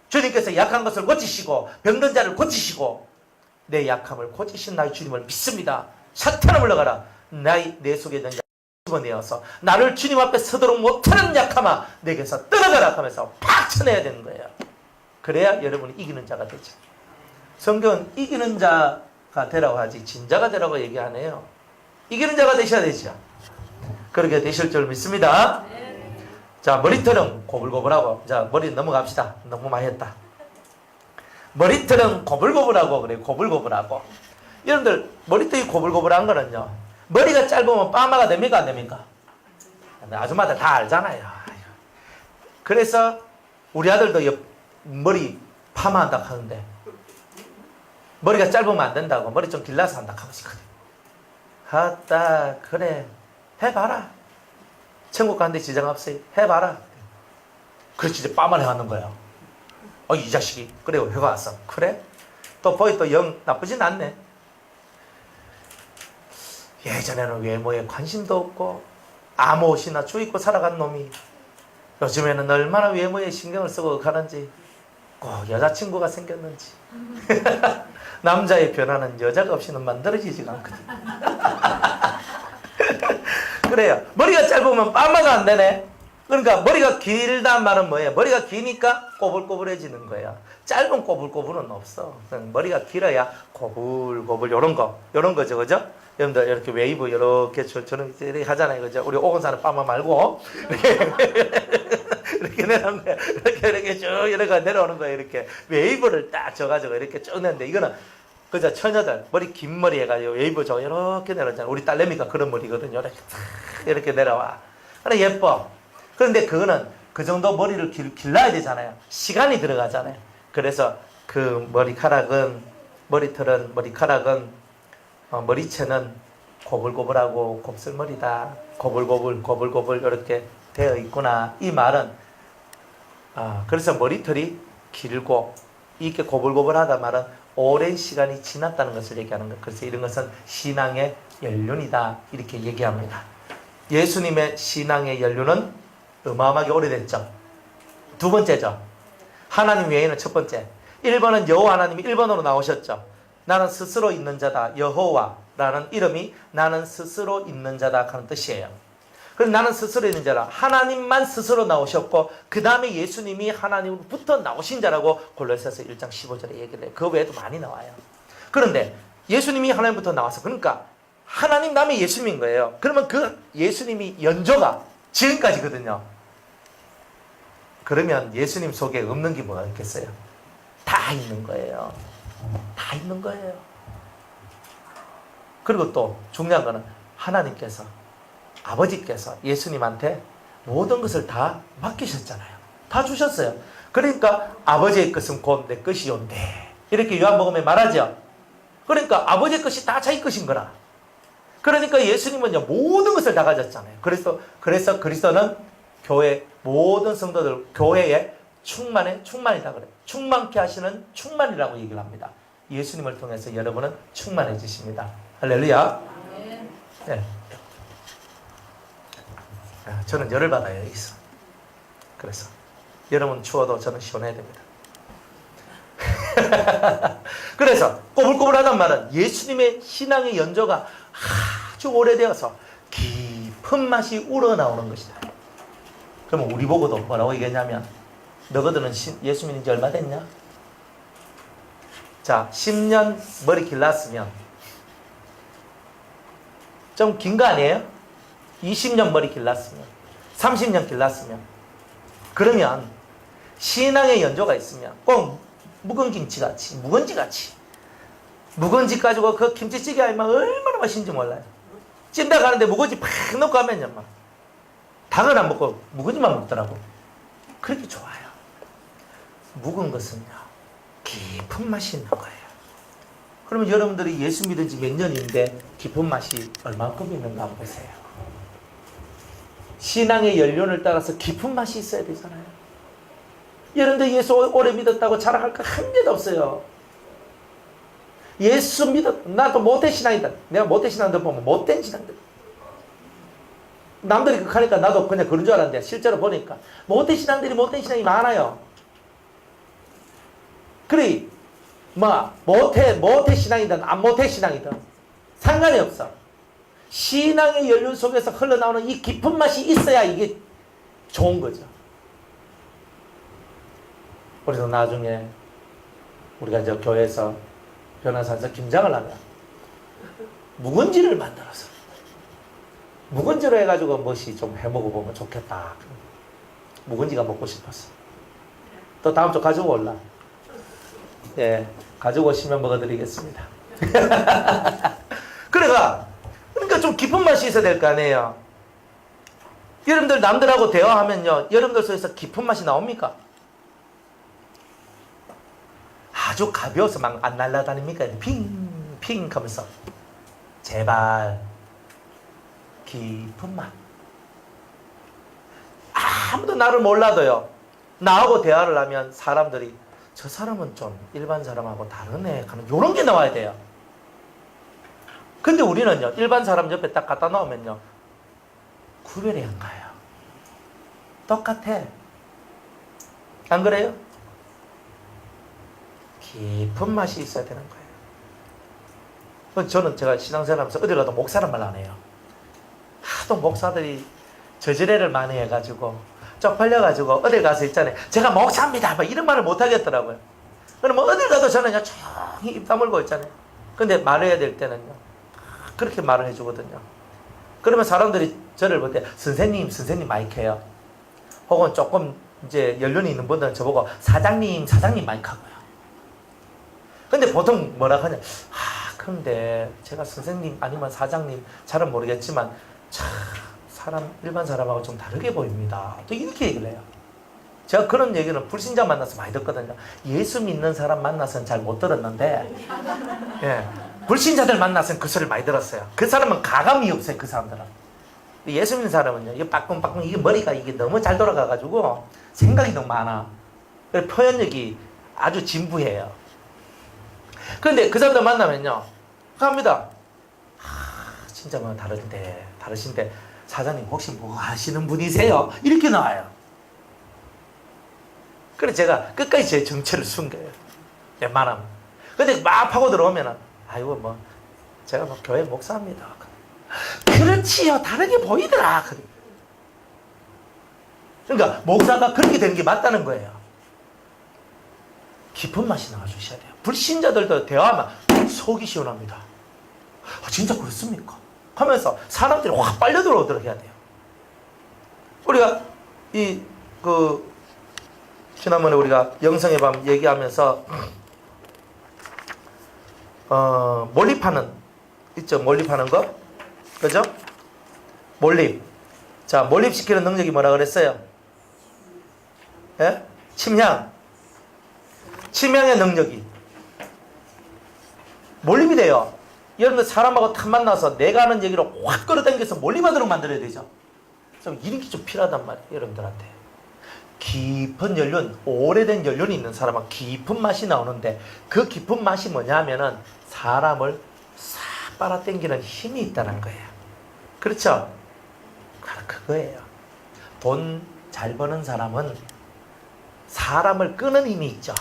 주님께서 약한 것을 고치시고 병든 자를 고치시고 내 약함을 고치신 나의 주님을 믿습니다. 사탄아 물러가라. 내 속에 있는 약함을 집어내어서 나를 주님 앞에 서도록 못하는 약함아 내게서 떠나가라 하면서 팍 쳐내야 되는 거예요. 그래야 여러분이 이기는 자가 되죠. 성경은 이기는 자가 되라고 하지 진자가 되라고 얘기 안 해요. 이기는 자가 되셔야 되죠. 그렇게 되실 줄 믿습니다. 자, 머리털은 고불고불하고, 자, 머리 넘어갑시다. 너무 많이 했다. 머리털은 고불고불하고, 그래, 고불고불하고. 여러분들, 머리털이 고불고불한 거는요, 머리가 짧으면 파마가 됩니까? 안 됩니까? 아줌마들 다 알잖아요. 그래서 우리 아들도 머리 파마한다 하는데, 머리가 짧으면 안 된다고, 머리 좀 길러서 한다 하면서, 아따, 그래, 해봐라. 천국 가는데 지장 없어요. 해봐라. 그렇지, 이제 빠만 해왔는 거야. 이 자식이. 그래, 회가 왔어. 그래? 또 보이 또 영 나쁘진 않네. 예전에는 외모에 관심도 없고 아무 옷이나 주 입고 살아간 놈이 요즘에는 얼마나 외모에 신경을 쓰고 가는지. 꼭 여자친구가 생겼는지 남자의 변화는 여자가 없이는 만들어지지가 않거든. 그래요. 머리가 짧으면 빠마가 안 되네. 그러니까 머리가 길단 말은 뭐예요? 머리가 기니까 꼬불꼬불해지는 거예요. 짧은 꼬불꼬불은 없어. 머리가 길어야 꼬불꼬불 요런 거죠, 그죠? 여러분들 이렇게 웨이브 이렇게 저는 이렇게 하잖아요, 그죠? 우리 오건사는 빠마 말고 이렇게 내려오는 거예요. 이렇게 쭉 이렇게 내려오는 거예요. 이렇게 웨이브를 딱 져가지고 이렇게 쭉 내는데 이거는 그죠? 처녀들 머리 긴 머리 해가지고 웨이브 저 이렇게 내려오잖아요. 우리 딸내미가 그런 머리거든요. 이렇게 내려와. 그래 예뻐. 그런데 그거는 그 정도 머리를 길러야 되잖아요. 시간이 들어가잖아요. 그래서 그 머리카락은 머리채는 고불고불하고 곱슬머리다. 고불고불 이렇게 되어 있구나. 이 말은 그래서 머리털이 길고 이렇게 고불고불하다 말은 오랜 시간이 지났다는 것을 얘기하는 거예요. 그래서 이런 것은 신앙의 연륜이다. 이렇게 얘기합니다. 예수님의 신앙의 연륜은 어마어마하게 오래됐죠. 두 번째죠. 하나님 외에는 첫 번째. 1번은 여호와 하나님이 1번으로 나오셨죠. 나는 스스로 있는 자다. 여호와라는 이름이 나는 스스로 있는 자다 하는 뜻이에요. 그럼 나는 스스로 있는 자라. 하나님만 스스로 나오셨고 그 다음에 예수님이 하나님부터 나오신 자라고 골로새서 1장 15절에 얘기를 해요. 그 외에도 많이 나와요. 그런데 예수님이 하나님부터 나와서 그러니까 하나님 다음에 예수님인 거예요. 그러면 그 예수님이 연조가 지금까지거든요. 그러면 예수님 속에 없는 게 뭐가 있겠어요? 다 있는 거예요. 다 있는 거예요. 그리고 또 중요한 거는 하나님께서 아버지께서 예수님한테 모든 것을 다 맡기셨잖아요. 다 주셨어요. 그러니까 아버지의 것은 곧 내 것이온데 이렇게 요한복음에 말하죠. 그러니까 아버지의 것이 다 자기 것인 거라. 그러니까 예수님은요 모든 것을 다 가졌잖아요. 그래서 그리스도는 교회 모든 성도들 교회의 충만이다 그래요. 충만케 하시는 충만이라고 얘기를 합니다. 예수님을 통해서 여러분은 충만해지십니다. 할렐루야. 네. 저는 열을 받아요 여기서. 그래서 여러분 추워도 저는 시원해야 됩니다. 그래서 꼬불꼬불하단 말은 예수님의 신앙의 연조가 아주 오래되어서 깊은 맛이 우러나오는 것이다. 그러면 우리 보고도 뭐라고 얘기했냐면 너희들은 예수 믿은 지 얼마 됐냐? 자 10년 머리 길렀으면 좀 긴 거 아니에요? 20년 머리 길렀으면 30년 길렀으면 그러면 신앙의 연조가 있으면 꼭 묵은 김치같이 묵은지 가지고 그 김치찌개 하면 얼마나 맛있는지 몰라요. 찐다 가는데 묵은지 팍 넣고 하면요 막 닭은 안 먹고 묵은지만 먹더라고. 그렇게 좋아요. 묵은 것은요 깊은 맛이 있는 거예요. 그러면 여러분들이 예수 믿은 지 몇 년인데 깊은 맛이 얼만큼 있는가 한번 보세요. 신앙의 연륜을 따라서 깊은 맛이 있어야 되잖아요. 여러분들 예수 오래 믿었다고 자랑할 거 한 개도 없어요. 예수 나도 모태신앙이다. 내가 모태신앙들 보면 못된 신앙들. 남들이 그렇게 하니까 나도 그냥 그런 줄 알았는데 실제로 보니까 모태신앙들이 못된 신앙이 많아요. 그래 모태신앙이든 안 모태신앙이든 상관이 없어. 신앙의 연륜 속에서 흘러나오는 이 깊은 맛이 있어야 이게 좋은 거죠. 그래서 나중에 우리가 이제 교회에서 변호사에서 김장을 하면 묵은지를 만들어서 묵은지로 해가지고 뭐시 좀 해먹어보면 좋겠다. 묵은지가 먹고 싶었어. 또 다음 주 가지고 올라. 예, 가지고 오시면 먹어드리겠습니다. 그러니까 좀 깊은 맛이 있어야 될 거 아니에요. 여러분들 남들하고 대화하면요 여러분들 속에서 깊은 맛이 나옵니까? 아주 가벼워서 막 안 날아다닙니까? 핑핑 하면서 제발 깊은 맛. 아무도 나를 몰라도요 나하고 대화를 하면 사람들이 저 사람은 좀 일반 사람하고 다르네 하는 이런 게 나와야 돼요. 근데 우리는요 일반 사람 옆에 딱 갖다 놓으면요 구별이 안 가요. 똑같아. 안 그래요? 깊은 맛이 있어야 되는 거예요. 저는 제가 신앙생활하면서 어디 가도 목사란 말 안 해요. 하도 목사들이 저지레를 많이 해가지고 쪽팔려가지고 어딜 가서 있잖아요. 제가 목사입니다. 막 이런 말을 못 하겠더라고요. 그러면 어딜 가도 저는요 조용히 입 다물고 있잖아요. 근데 말해야 될 때는요 그렇게 말을 해주거든요. 그러면 사람들이 저를 볼 때 선생님 마이크예요. 혹은 조금 이제 연륜이 있는 분들은 저보고 사장님 마이크 하고요. 근데 보통 뭐라 하냐, 근데 제가 선생님 아니면 사장님 잘은 모르겠지만 참 일반 사람하고 좀 다르게 보입니다. 또 이렇게 얘기를 해요. 제가 그런 얘기는 불신자 만나서 많이 듣거든요. 예수 믿는 사람 만나서는 잘 못 들었는데, 예, 불신자들 만나서는 그 소리를 많이 들었어요. 그 사람은 가감이 없어요. 그 사람들은. 예수 믿는 사람은요, 이게 빠끔빠끔 이게 머리가 이게 너무 잘 돌아가가지고 생각이 너무 많아. 그래서 표현력이 아주 진부해요. 그런데 그 사람들 만나면요, 갑니다. 진짜 뭐 다르신데 사장님 혹시 뭐 하시는 분이세요? 이렇게 나와요. 그래서 제가 끝까지 제 정체를 숨겨요. 웬만하면. 근데 막 파고 들어오면은, 아이고, 뭐, 제가 뭐 교회 목사입니다. 그렇지요. 다르게 보이더라. 그러니까, 목사가 그렇게 되는 게 맞다는 거예요. 깊은 맛이 나와주셔야 돼요. 불신자들도 대화하면 속이 시원합니다. 진짜 그렇습니까? 하면서 사람들이 확 빨려 들어오도록 해야 돼요. 우리가, 지난번에 우리가 영성의 밤 얘기하면서 몰입하는 있죠. 몰입하는 거, 그죠? 몰입. 자, 몰입시키는 능력이 뭐라 그랬어요? 예? 침향의 능력이 몰입이 돼요. 여러분들 사람하고 탁 만나서 내가 하는 얘기를 확 끌어당겨서 몰입하도록 만들어야 되죠. 그래서 이런 게 좀 필요하단 말이에요, 여러분들한테. 깊은 연륜, 오래된 연륜이 있는 사람은 깊은 맛이 나오는데, 그 깊은 맛이 뭐냐 하면은 사람을 싹 빨아당기는 힘이 있다는 거예요. 그렇죠? 바로 그거예요. 돈 잘 버는 사람은 사람을 끄는 힘이 있죠.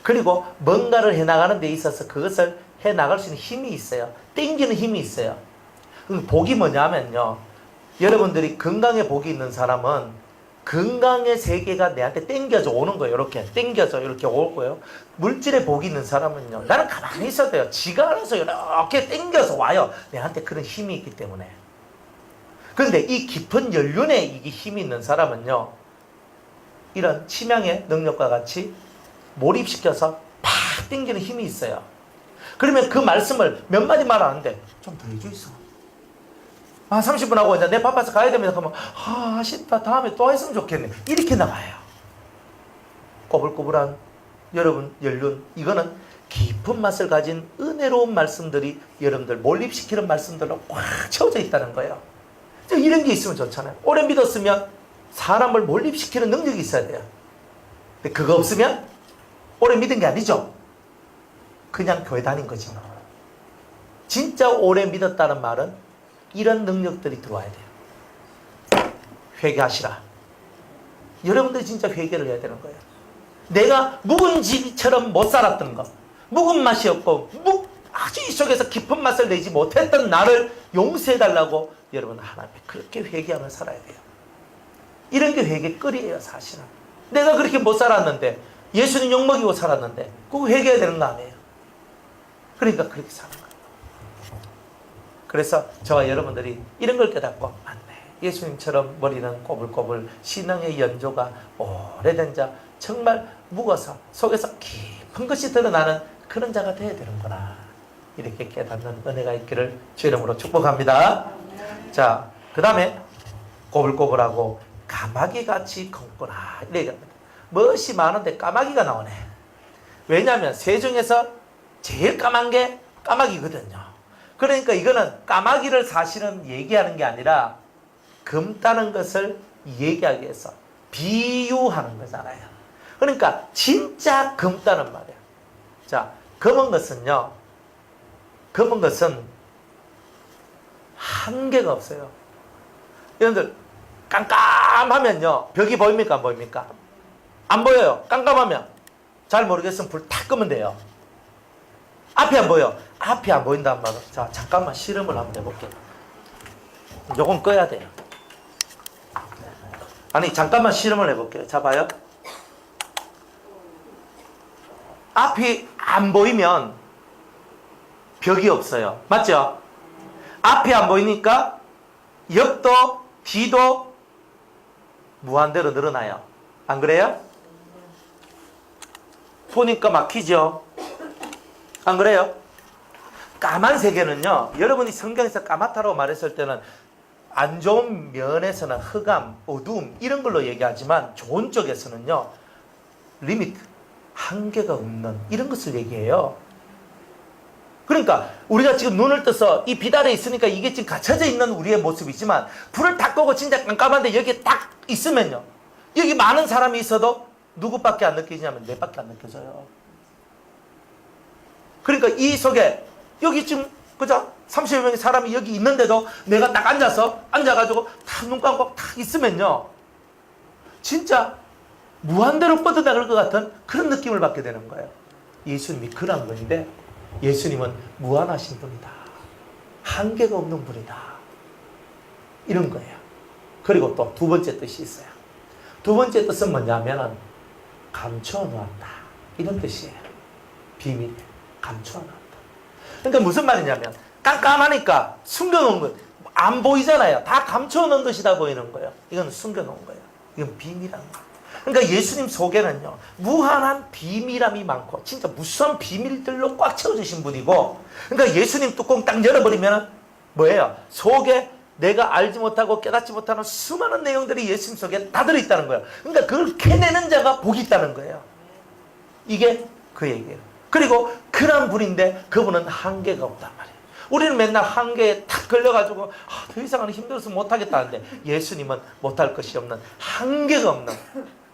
그리고 뭔가를 해나가는 데 있어서 그것을 해나갈 수 있는 힘이 있어요. 땡기는 힘이 있어요. 복이 뭐냐면요, 여러분들이 건강에 복이 있는 사람은 건강의 세계가 내한테 땡겨져 오는 거예요. 이렇게 땡겨져 이렇게 올 거예요. 물질에 복이 있는 사람은요, 나는 가만히 있어도 돼요. 지가 알아서 이렇게 땡겨서 와요. 내한테 그런 힘이 있기 때문에. 그런데 이 깊은 연륜에 이게 힘이 있는 사람은요, 이런 침향의 능력과 같이 몰입시켜서 팍 땡기는 힘이 있어요. 그러면 그 말씀을 몇 마디 말하는데 좀 더 해줘 있어. 30분 하고 이제 내 바빠서 가야 됩니다. 그러면 아쉽다. 다음에 또 했으면 좋겠네. 이렇게 나가요. 꼬불꼬불한 여러분 연륜, 이거는 깊은 맛을 가진 은혜로운 말씀들이 여러분들 몰입시키는 말씀들로 꽉 채워져 있다는 거예요. 이런 게 있으면 좋잖아요. 오래 믿었으면 사람을 몰입시키는 능력이 있어야 돼요. 근데 그거 없으면 오래 믿은 게 아니죠. 그냥 교회 다닌 거지. 진짜 오래 믿었다는 말은 이런 능력들이 들어와야 돼요. 회개하시라. 여러분들이 진짜 회개를 해야 되는 거예요. 내가 묵은지처럼 못 살았던 거, 묵은 맛이 없고 아주 이 속에서 깊은 맛을 내지 못했던 나를 용서해달라고 여러분 하나님께 그렇게 회개하며 살아야 돼요. 이런 게 회개거리예요. 사실은 내가 그렇게 못 살았는데, 예수님 욕먹이고 살았는데 그거 회개해야 되는 거 아니에요. 그러니까 그렇게 사는 거예요. 그래서 저와 여러분들이 이런 걸 깨닫고, 맞네, 예수님처럼 머리는 꼬불꼬불 신앙의 연조가 오래된 자, 정말 묵어서 속에서 깊은 것이 드러나는 그런 자가 되어야 되는구나, 이렇게 깨닫는 은혜가 있기를 주 이름으로 축복합니다. 자, 그 다음에 꼬불꼬불하고 까마귀같이 검구나 이렇게 얘기합니다. 멋이 많은데 까마귀가 나오네. 왜냐하면 새 중에서 제일 까만 게 까마귀거든요. 그러니까 이거는 까마귀를 사실은 얘기하는 게 아니라 검다는 것을 얘기하기 위해서 비유하는 거잖아요. 그러니까 진짜 검다는 말이에요. 자, 검은 것은 한계가 없어요. 여러분들 깜깜하면요, 벽이 보입니까 안 보입니까? 안 보여요. 깜깜하면 잘 모르겠으면 불 탁 끄면 돼요. 앞이 안 보여. 앞이 안 보인단 말이야. 자, 잠깐만 실험을 한번 해볼게요. 요건 꺼야 돼요. 아니, 잠깐만 실험을 해볼게요. 자, 봐요. 앞이 안 보이면 벽이 없어요. 맞죠? 앞이 안 보이니까 옆도 뒤도 무한대로 늘어나요. 안 그래요? 보니까 막히죠? 안 그래요? 까만 세계는요, 여러분이 성경에서 까맣다라고 말했을 때는 안 좋은 면에서는 흑암, 어두움 이런 걸로 얘기하지만 좋은 쪽에서는요, 리미트, 한계가 없는 이런 것을 얘기해요. 그러니까 우리가 지금 눈을 떠서 이 빛 아래 있으니까 이게 지금 갇혀져 있는 우리의 모습이지만 불을 딱 끄고 진짜 깜깜한데 여기에 딱 있으면요, 여기 많은 사람이 있어도 누구밖에 안 느끼냐면 내밖에 안 느껴져요. 그러니까 이 속에 여기 지금 그죠? 30여 명의 사람이 여기 있는데도 내가 딱 앉아가지고 다 눈 감고 딱 있으면요, 진짜 무한대로 뻗어나갈 것 같은 그런 느낌을 받게 되는 거예요. 예수님이 그런 분인데 예수님은 무한하신 분이다. 한계가 없는 분이다. 이런 거예요. 그리고 또 두 번째 뜻이 있어요. 두 번째 뜻은 뭐냐면 감추어 놓았다. 이런 뜻이에요. 비밀, 감추어 놓았다. 그러니까 무슨 말이냐면 깜깜하니까 숨겨놓은 것, 안 보이잖아요. 다 감추어 놓은 것이 다 보이는 거예요. 이건 숨겨놓은 거예요. 이건 비밀한 거예요. 그러니까 예수님 속에는요, 무한한 비밀함이 많고 진짜 무수한 비밀들로 꽉 채워주신 분이고, 그러니까 예수님 뚜껑 딱 열어버리면 뭐예요? 속에 내가 알지 못하고 깨닫지 못하는 수많은 내용들이 예수님 속에 다 들어있다는 거예요. 그러니까 그걸 캐내는 자가 복이 있다는 거예요. 이게 그 얘기예요. 그리고 그런 분인데 그분은 한계가 없단 말이에요. 우리는 맨날 한계에 탁 걸려가지고 더 이상은 힘들어서 못하겠다는데 예수님은 못할 것이 없는, 한계가 없는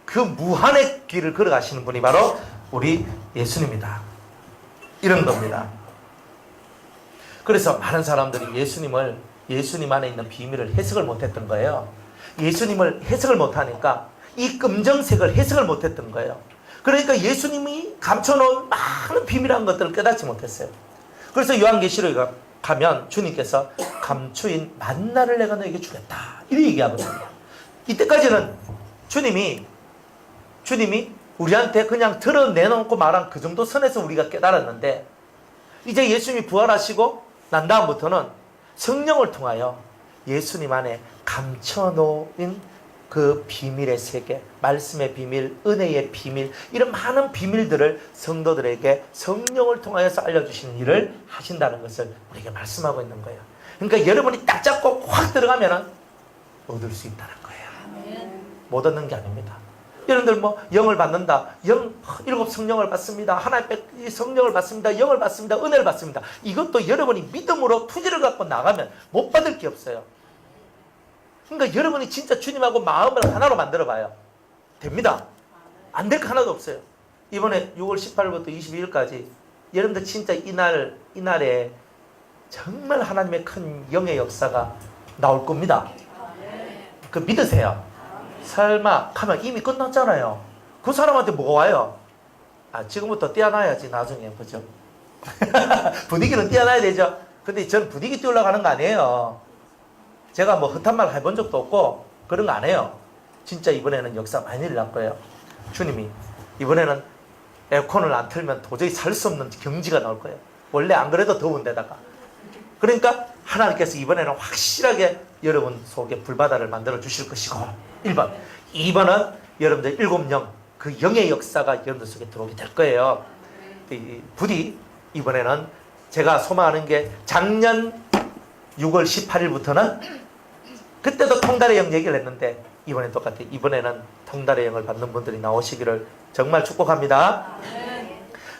그 무한의 길을 걸어가시는 분이 바로 우리 예수님이다. 이런 겁니다. 그래서 많은 사람들이 예수님 안에 있는 비밀을 해석을 못했던 거예요. 예수님을 해석을 못하니까 이 검정색을 해석을 못했던 거예요. 그러니까 예수님이 감춰놓은 많은 비밀한 것들을 깨닫지 못했어요. 그래서 요한계시록에 가면 주님께서 감추인 만나를 내가 너에게 주겠다, 이렇게 얘기하거든요. 이때까지는 주님이 우리한테 그냥 드러내놓고 말한 그 정도 선에서 우리가 깨달았는데, 이제 예수님이 부활하시고 난 다음부터는 성령을 통하여 예수님 안에 감춰놓은 그 비밀의 세계, 말씀의 비밀, 은혜의 비밀, 이런 많은 비밀들을 성도들에게 성령을 통하여서 알려주시는 일을 하신다는 것을 우리에게 말씀하고 있는 거예요. 그러니까 여러분이 딱 잡고 확 들어가면 얻을 수 있다는 거예요. 못 얻는 게 아닙니다. 여러분들 영을 받는다, 일곱 성령을 받습니다, 하나님의 성령을 받습니다, 영을 받습니다, 은혜를 받습니다. 이것도 여러분이 믿음으로 투지를 갖고 나가면 못 받을 게 없어요. 그러니까 여러분이 진짜 주님하고 마음을 하나로 만들어 봐요. 됩니다. 안 될 거 하나도 없어요. 이번에 6월 18일부터 22일까지 여러분들 진짜 이날에 정말 하나님의 큰 영의 역사가 나올 겁니다. 그 믿으세요. 설마 하면 이미 끝났잖아요. 그 사람한테 뭐가 와요? 지금부터 띄워놔야지 나중에, 그죠? 분위기는 띄워놔야 되죠. 근데 저는 분위기 띄우려고 하는 거 아니에요. 제가 헛한 말 해본 적도 없고 그런 거 안 해요. 진짜 이번에는 역사 많이 일어날 거예요. 주님이 이번에는 에어컨을 안 틀면 도저히 살 수 없는 경지가 나올 거예요. 원래 안 그래도 더운데다가. 그러니까 하나님께서 이번에는 확실하게 여러분 속에 불바다를 만들어 주실 것이고, 1번. 2번은 여러분들 7영, 그 영의 역사가 여러분들 속에 들어오게 될 거예요. 부디 이번에는 제가 소망하는 게 작년 6월 18일부터는 그때도 통달의 영 얘기를 했는데 이번엔 똑같아요. 이번에는 통달의 영을 받는 분들이 나오시기를 정말 축복합니다.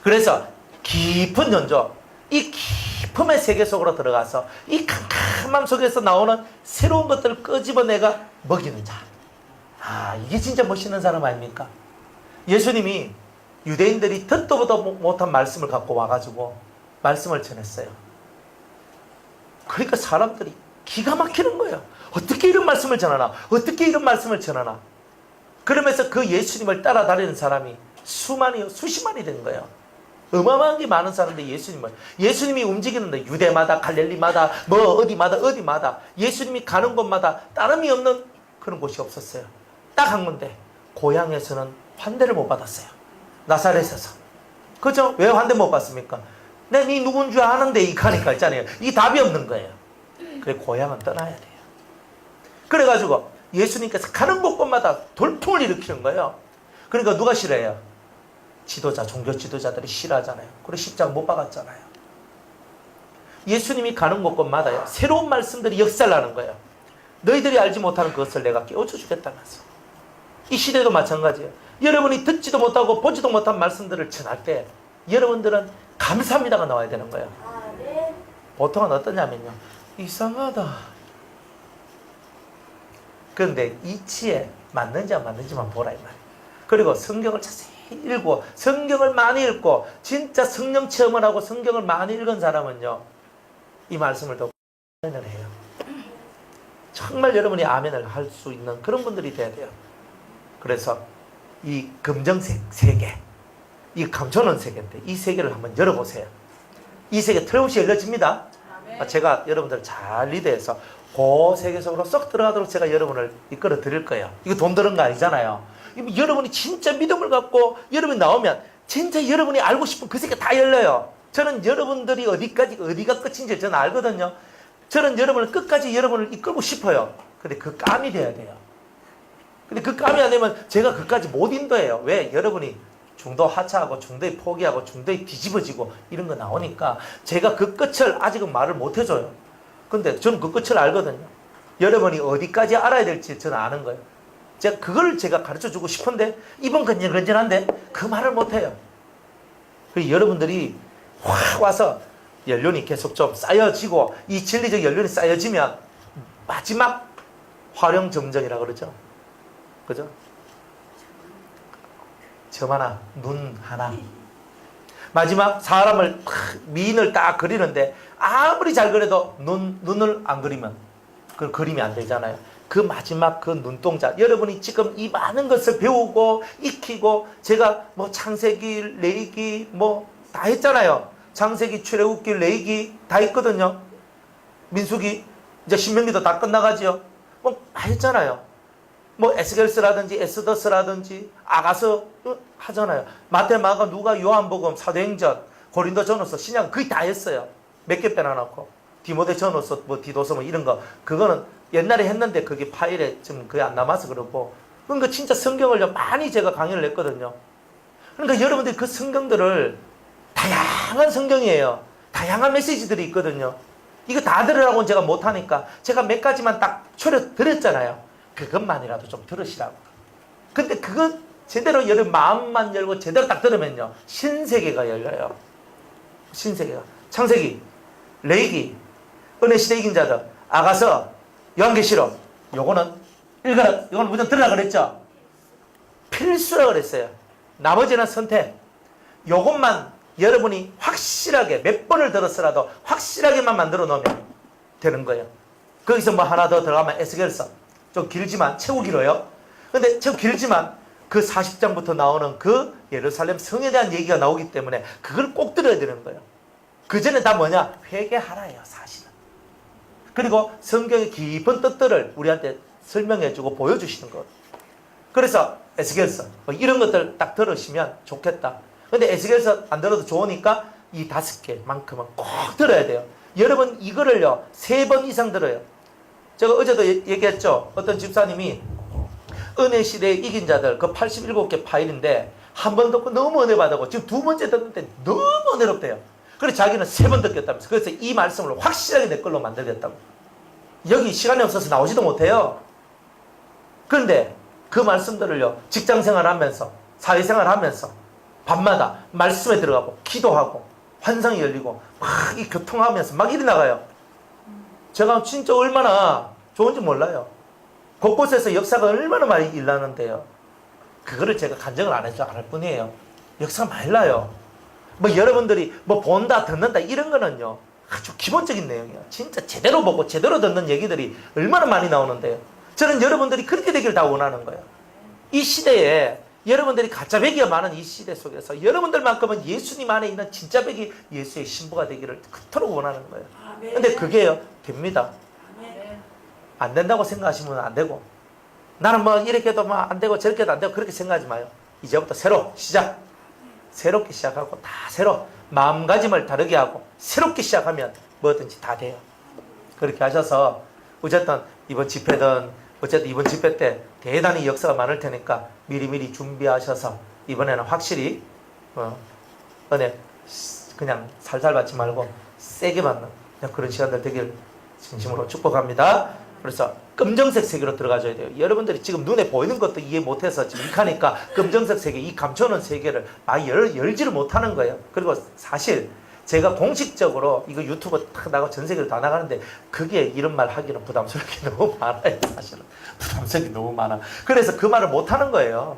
그래서 깊은 연조, 이 깊음의 세계 속으로 들어가서 이 캄캄함 속에서 나오는 새로운 것들을 끄집어내가 먹이는 자. 이게 진짜 멋있는 사람 아닙니까? 예수님이 유대인들이 듣도 보도 못한 말씀을 갖고 와가지고 말씀을 전했어요. 그러니까 사람들이 기가 막히는 거예요. 어떻게 이런 말씀을 전하나? 어떻게 이런 말씀을 전하나? 그러면서 그 예수님을 따라다니는 사람이 수만이요, 수십만이 된 거예요. 어마어마한 게 많은 사람들 예수님이 움직이는데 유대마다 갈릴리마다 뭐 어디마다 예수님이 가는 곳마다 따름이 없는 그런 곳이 없었어요. 딱 한 군데 고향에서는 환대를 못 받았어요. 나사렛에서. 그죠? 왜 환대 못 받습니까? 내 네 누군 줄 아는데 이카니까 있잖아요. 이 답이 없는 거예요. 그래 고향은 떠나야 돼요. 그래가지고 예수님께서 가는 곳곳마다 돌풍을 일으키는 거예요. 그러니까 누가 싫어해요? 종교 지도자들이 싫어하잖아요. 그리고 십자가 못 박았잖아요. 예수님이 가는 곳곳마다요, 새로운 말씀들이 역사를 하는 거예요. 너희들이 알지 못하는 그것을 내가 깨우쳐 주겠다면서. 이 시대도 마찬가지예요. 여러분이 듣지도 못하고 보지도 못한 말씀들을 전할 때 여러분들은 감사합니다가 나와야 되는 거예요. 보통은 어떠냐면요, 이상하다. 그런데 이치에 맞는지 안 맞는지만 보라 이 말이에요. 그리고 성경을 자세히 읽고 성경을 많이 읽고 진짜 성령 체험을 하고 성경을 많이 읽은 사람은요, 이 말씀을 더 아멘을 해요. 정말 여러분이 아멘을 할 수 있는 그런 분들이 돼야 돼요. 그래서 이 검정색 세계, 이 감춰놓은 세계인데 이 세계를 한번 열어보세요. 이 세계 틀림없이 열려집니다. 제가 여러분들 잘 리드해서 그 세계 속으로 쏙 들어가도록 제가 여러분을 이끌어 드릴 거예요. 이거 돈 드는 거 아니잖아요. 여러분이 진짜 믿음을 갖고 여러분이 나오면 진짜 여러분이 알고 싶은 그 세계 다 열려요. 저는 여러분들이 어디가 끝인지 저는 알거든요. 저는 여러분을 끝까지 여러분을 이끌고 싶어요. 근데 그 깜이 돼야 돼요. 근데 그 깜이 안 되면 제가 그까지 못 인도해요. 왜? 여러분이 중도 하차하고 중도에 포기하고 중도에 뒤집어지고 이런 거 나오니까 제가 그 끝을 아직은 말을 못 해줘요. 근데 저는 그 끝을 알거든요. 여러분이 어디까지 알아야 될지 저는 아는 거예요. 그걸 제가 가르쳐 주고 싶은데 이번 건전한데 그 말을 못 해요. 그래서 여러분들이 확 와서 연륜이 계속 좀 쌓여지고 이 진리적 연륜이 쌓여지면 마지막 화령점정이라고 그러죠. 그죠? 점 하나, 눈 하나. 마지막 사람을 미인을 딱 그리는데 아무리 잘 그려도 눈을 안 그리면 그 그림이 안 되잖아요. 그 마지막 그 눈동자, 여러분이 지금 이 많은 것을 배우고 익히고 제가 뭐 창세기, 레위기 뭐 다 했잖아요. 창세기, 출애굽기, 레위기 다 했거든요. 민수기, 이제 신명기도 다 끝나가지요. 뭐 다 했잖아요. 뭐 에스겔서라든지 에스더서라든지 아가서 하잖아요. 마태, 마가, 누가, 요한복음, 사도행전, 고린도전후서, 신약 거의 다 했어요. 몇 개 빼놔놓고 디모데전후서, 뭐 디도서 뭐 이런 거 그거는 옛날에 했는데 그게 파일에 지금 거의 안 남아서 그렇고. 그러니까 진짜 성경을 많이 제가 강의를 했거든요. 그러니까 여러분들이 그 성경들을 다양한 성경이에요. 다양한 메시지들이 있거든요. 이거 다 들으라고는 제가 못하니까 제가 몇 가지만 딱 추려 드렸잖아요. 그것만이라도 좀 들으시라고. 근데 그거 제대로 여러분 마음만 열고 제대로 딱 들으면요, 신세계가 열려요. 신세계가. 창세기, 레위기, 은혜시대 이긴 자들, 아가서, 요한계시록, 요거는 읽어라, 요거는 무조건 들으라 그랬죠. 필수라 그랬어요. 나머지는 선택. 요것만 여러분이 확실하게 몇 번을 들었으라도 확실하게만 만들어 놓으면 되는 거예요. 거기서 뭐 하나 더 들어가면 에스겔서, 좀 길지만 최고 길어요. 근데 최고 길지만 그 40장부터 나오는 그 예루살렘 성에 대한 얘기가 나오기 때문에 그걸 꼭 들어야 되는 거예요. 그 전에 다 뭐냐? 회개하라예요, 사실은. 그리고 성경의 깊은 뜻들을 우리한테 설명해주고 보여주시는 것. 그래서 에스겔서 뭐 이런 것들 딱 들으시면 좋겠다. 근데 에스겔서 안 들어도 좋으니까 이 5개만큼은 꼭 들어야 돼요. 여러분 이거를요 3번 이상 들어요. 제가 어제도 얘기했죠. 어떤 집사님이 은혜시대에 이긴 자들 그 87개 파일인데 한 번 듣고 너무 은혜 받았고 지금 2번째 듣는데 너무 은혜롭대요. 그래서 자기는 3번 듣겠다면서. 그래서 이 말씀을 확실하게 내 걸로 만들겠다고. 여기 시간이 없어서 나오지도 못해요. 그런데 그 말씀들을요 직장생활 하면서 사회생활 하면서 밤마다 말씀에 들어가고 기도하고 환상이 열리고 막 이 교통하면서 막 일이 나가요. 제가 진짜 얼마나 좋은지 몰라요. 곳곳에서 역사가 얼마나 많이 일어나는데요. 그거를 제가 간증을 안 해서 안 할 뿐이에요. 역사가 많이 나요. 뭐 여러분들이 뭐 본다 듣는다 이런 거는요 아주 기본적인 내용이에요. 진짜 제대로 보고 제대로 듣는 얘기들이 얼마나 많이 나오는데요. 저는 여러분들이 그렇게 되길 다 원하는 거예요. 이 시대에 여러분들이 가짜 백이가 많은 이 시대 속에서 여러분들만큼은 예수님 안에 있는 진짜 백이 예수의 신부가 되기를 그토록 원하는 거예요. 근데 그게요, 됩니다. 안 된다고 생각하시면 안 되고, 나는 뭐 이렇게 해도 뭐 안 되고 저렇게 해도 안 되고 그렇게 생각하지 마요. 이제부터 새로 시작. 새롭게 시작하고 다 새로 마음가짐을 다르게 하고 새롭게 시작하면 뭐든지 다 돼요. 그렇게 하셔서 어쨌든 이번 집회든 어쨌든 이번 집회 때 대단히 역사가 많을 테니까 미리미리 준비하셔서 이번에는 확실히 은혜 그냥 살살 받지 말고 세게 받는 그런 시간들 되길 진심으로 축복합니다. 그래서 검정색 세계로 들어가줘야 돼요. 여러분들이 지금 눈에 보이는 것도 이해 못해서 지금 익하니까 검정색 세계, 이 감춰놓은 세계를 열지를 못하는 거예요. 그리고 사실 제가 공식적으로 이거 유튜브 탁 나가고 전 세계로 다 나가는데 그게 이런 말 하기는 부담스러운 게 너무 많아요. 사실은 부담스러운 게 너무 많아. 그래서 그 말을 못하는 거예요.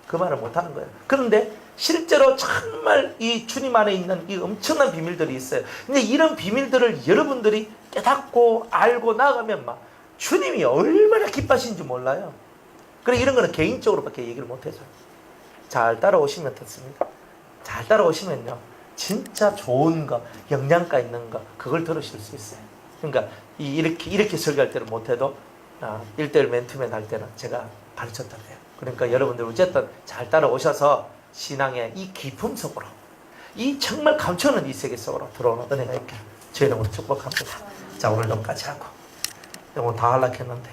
그 말을 못하는 거예요. 그런데 실제로 정말 이 주님 안에 있는 이 엄청난 비밀들이 있어요. 근데 이런 비밀들을 여러분들이 깨닫고 알고 나가면 막 주님이 얼마나 기뻐하시는지 몰라요. 그래 이런 거는 개인적으로밖에 얘기를 못 해줘요. 잘 따라오시면 됐습니다. 잘 따라오시면요, 진짜 좋은 거, 영양가 있는 거, 그걸 들으실 수 있어요. 그러니까 이렇게 설교할 때는 못해도 1대1 맨투맨 할 때는 제가 가르쳤단 말이에요. 그러니까 여러분들 어쨌든 잘 따라오셔서 신앙의 이 깊음 속으로, 이 정말 감춰놓은 이 세계 속으로 들어오는 은혜가 있기를 저희는 오늘 축복합니다. 자, 오늘 여기까지 하고 오늘 다 하려고 했는데